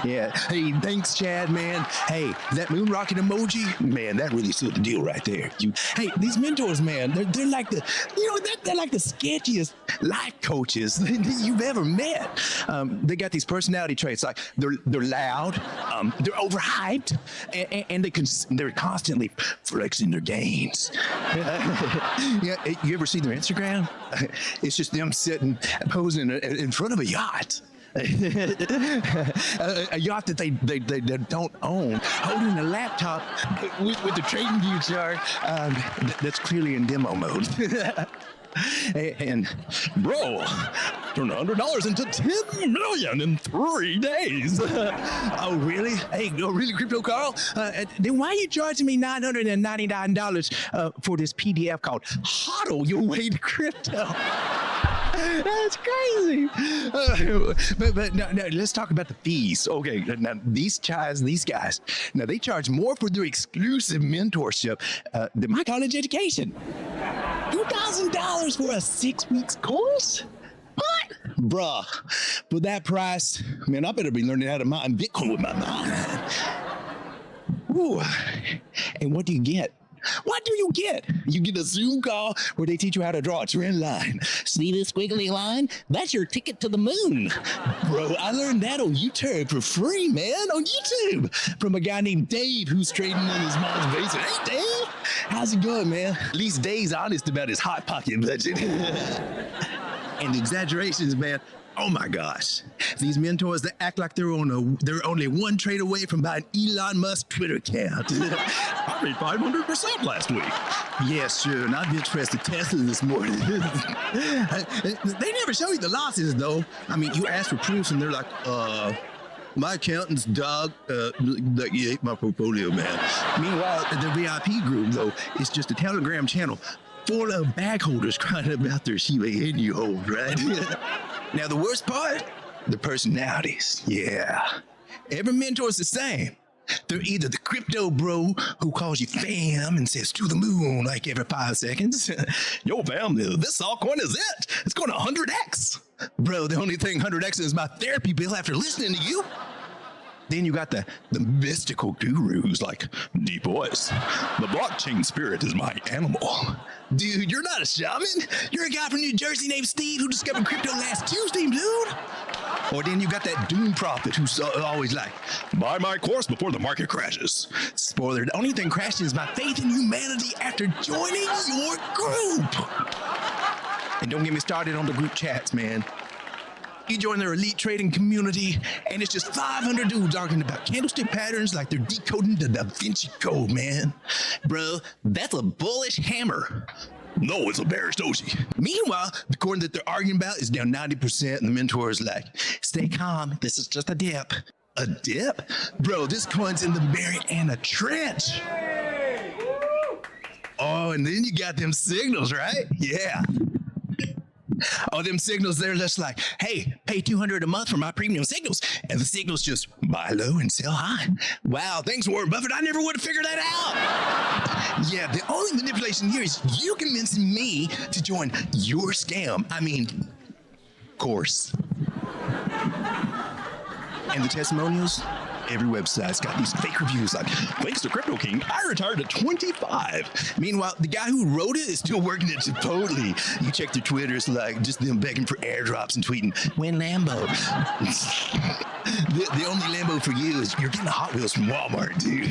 Yeah. Hey, thanks, Chad, man. Hey, that moon rocket emoji, man, that really sealed the deal right there. Hey, these mentors, man, they're like they're like the sketchiest life coaches you've ever met. They got these personality traits like they're loud, they're overhyped, and they're constantly flexing their gains. Yeah, you ever see their Instagram? It's just them sitting, posing in front of a yacht. A yacht that they don't own, holding a laptop with the TradingView chart that's clearly in demo mode. And bro, turned $100 into $10 million in 3 days. Oh really? Hey, oh, really, Crypto Carl? Then why are you charging me $999 for this PDF called "Hodl Your Way to Crypto"? That's crazy. But no, let's talk about the fees. Okay, now these guys, now they charge more for their exclusive mentorship than my college education. $2,000 for a 6 weeks course? What? Bruh, for that price, man, I better be learning how to mine Bitcoin with my mind. Ooh, and what do you get? What do you get? You get a Zoom call where they teach you how to draw a trend line. See this squiggly line? That's your ticket to the moon. Bro, I learned that on YouTube for free, man, on YouTube. From a guy named Dave who's trading in his mom's basement. Hey, Dave, how's it going, man? At least Dave's honest about his hot pocket budget. And the exaggerations, man. Oh my gosh. These mentors, they act like they're only one trade away from buying Elon Musk's Twitter account. I made 500% last week. Yeah, sure. And I bench pressed the Tesla this morning. They never show you the losses, though. I mean, you ask for proofs and they're like, my accountant's dog, he ate my portfolio, man. Meanwhile, the VIP group, though, is just a Telegram channel full of bag holders crying about their Shiba Inu hold, right? Now, the worst part, the personalities. Yeah. Every mentor's the same. They're either the crypto bro who calls you fam and says to the moon like every 5 seconds. Yo, fam, this altcoin is it. It's going to 100x. Bro, the only thing 100x is my therapy bill after listening to you. Then you got the mystical gurus like Deep Voice. The blockchain spirit is my animal. Dude, you're not a shaman. You're a guy from New Jersey named Steve who discovered crypto last Tuesday, dude. Or then you got that doom prophet who's always like, buy my course before the market crashes. Spoiler, the only thing crashing is my faith in humanity after joining your group. And don't get me started on the group chats, man. You join their elite trading community, and it's just 500 dudes arguing about candlestick patterns like they're decoding the Da Vinci Code, man. Bro, that's a bullish hammer. No, it's a bearish doji. Meanwhile, the coin that they're arguing about is down 90%, and the mentor is like, stay calm, this is just a dip. A dip? Bro, this coin's in the Mariana Trench. Oh, and then you got them signals, right? Yeah. All them signals, they're just like, hey, pay $200 a month for my premium signals. And the signals just buy low and sell high. Wow, thanks, Warren Buffett. I never would have figured that out. Yeah, the only manipulation here is you convincing me to join your scam. I mean, course. And the testimonials? Every website's got these fake reviews like, thanks to Crypto King, I retired at 25. Meanwhile, the guy who wrote it is still working at Chipotle. You check their Twitter, it's like just them begging for airdrops and tweeting, win Lambo. The only Lambo for you is you're getting Hot Wheels from Walmart, dude.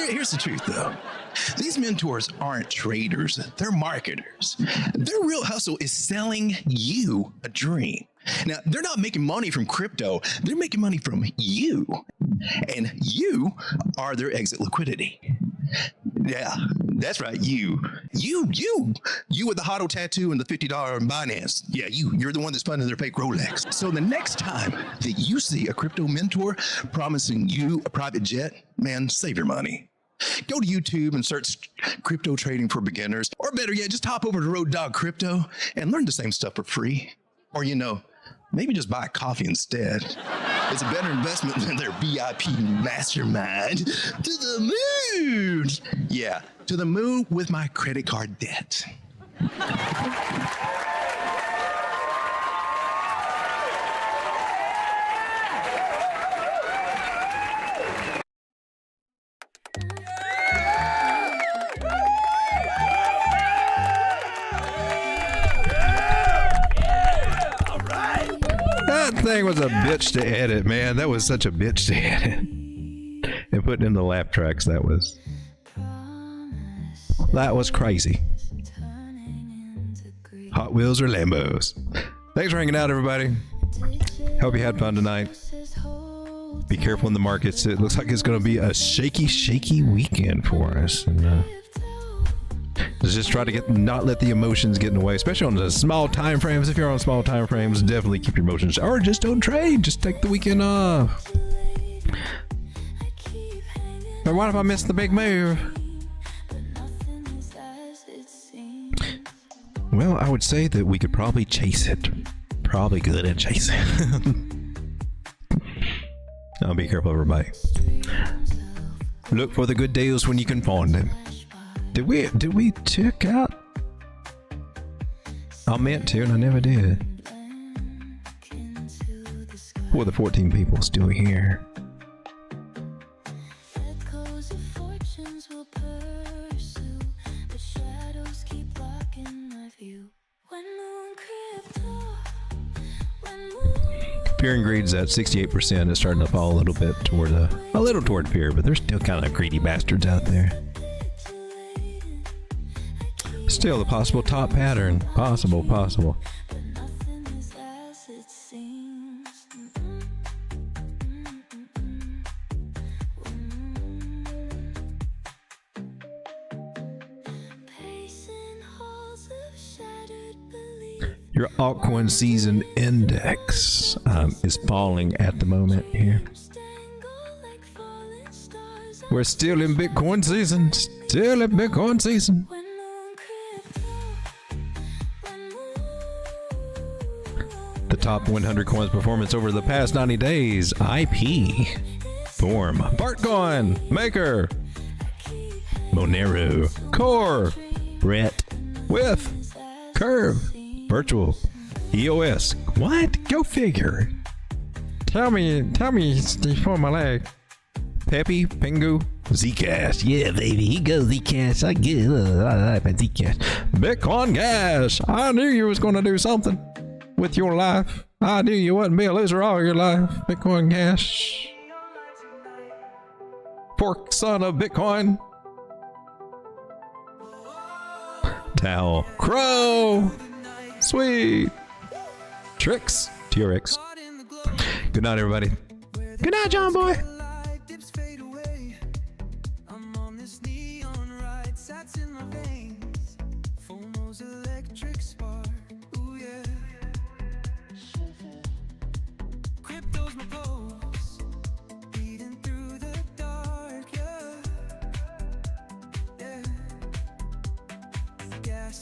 Here's the truth, though. These mentors aren't traders, they're marketers. Their real hustle is selling you a dream. Now, they're not making money from crypto, they're making money from you. And you are their exit liquidity. Yeah, that's right, you with the HODL tattoo and the $50 in Binance. Yeah, you're the one that's funding their fake Rolex. So the next time that you see a crypto mentor promising you a private jet, man, save your money. Go to YouTube and search crypto trading for beginners, or better yet, just hop over to Road Dog Crypto and learn the same stuff for free. Or, maybe just buy a coffee instead. It's a better investment than their VIP mastermind. To the moon! Yeah, to the moon with my credit card debt. That thing was a bitch to edit, man. That was such a bitch to edit. And putting in the laugh tracks, that was crazy. Hot Wheels or Lambos. Thanks for hanging out, everybody. Hope you had fun tonight. Be careful in the markets. It looks like it's going to be a shaky weekend for us. And, let's just try to not let the emotions get in the way, especially on the small time frames. If you're on small time frames, definitely keep your emotions, or just don't trade. Just take the weekend off. But what if I missed the big move? Well, I would say that we could probably chase it. Probably good at chasing. Now be careful, everybody. Look for the good deals when you can find them. Did we check out? I meant to, and I never did. Well, the 14 people still here. Fear and greed's at 68%. It's starting to fall a little bit toward toward fear, but there's still kind of greedy bastards out there. Still the possible top pattern. Possible. Your altcoin season index is falling at the moment here. We're still in Bitcoin season. The top 100 coins performance over the past 90 days. IP, Form, Bartcoin, Maker, Monero, Core, Brett, With, Curve, Virtual, EOS. What? Go figure. Tell me for my leg. Peppy, Pingu, Zcash. Yeah, baby. He goes Zcash. I like my Zcash. Bitcoin Cash. I knew you was going to do something with your life. I knew you wouldn't be a loser all your life. Bitcoin Cash. Fork son of Bitcoin. Towel. Crow. Sweet. Tricks. TRX. Good night, everybody. Good night, John Boy.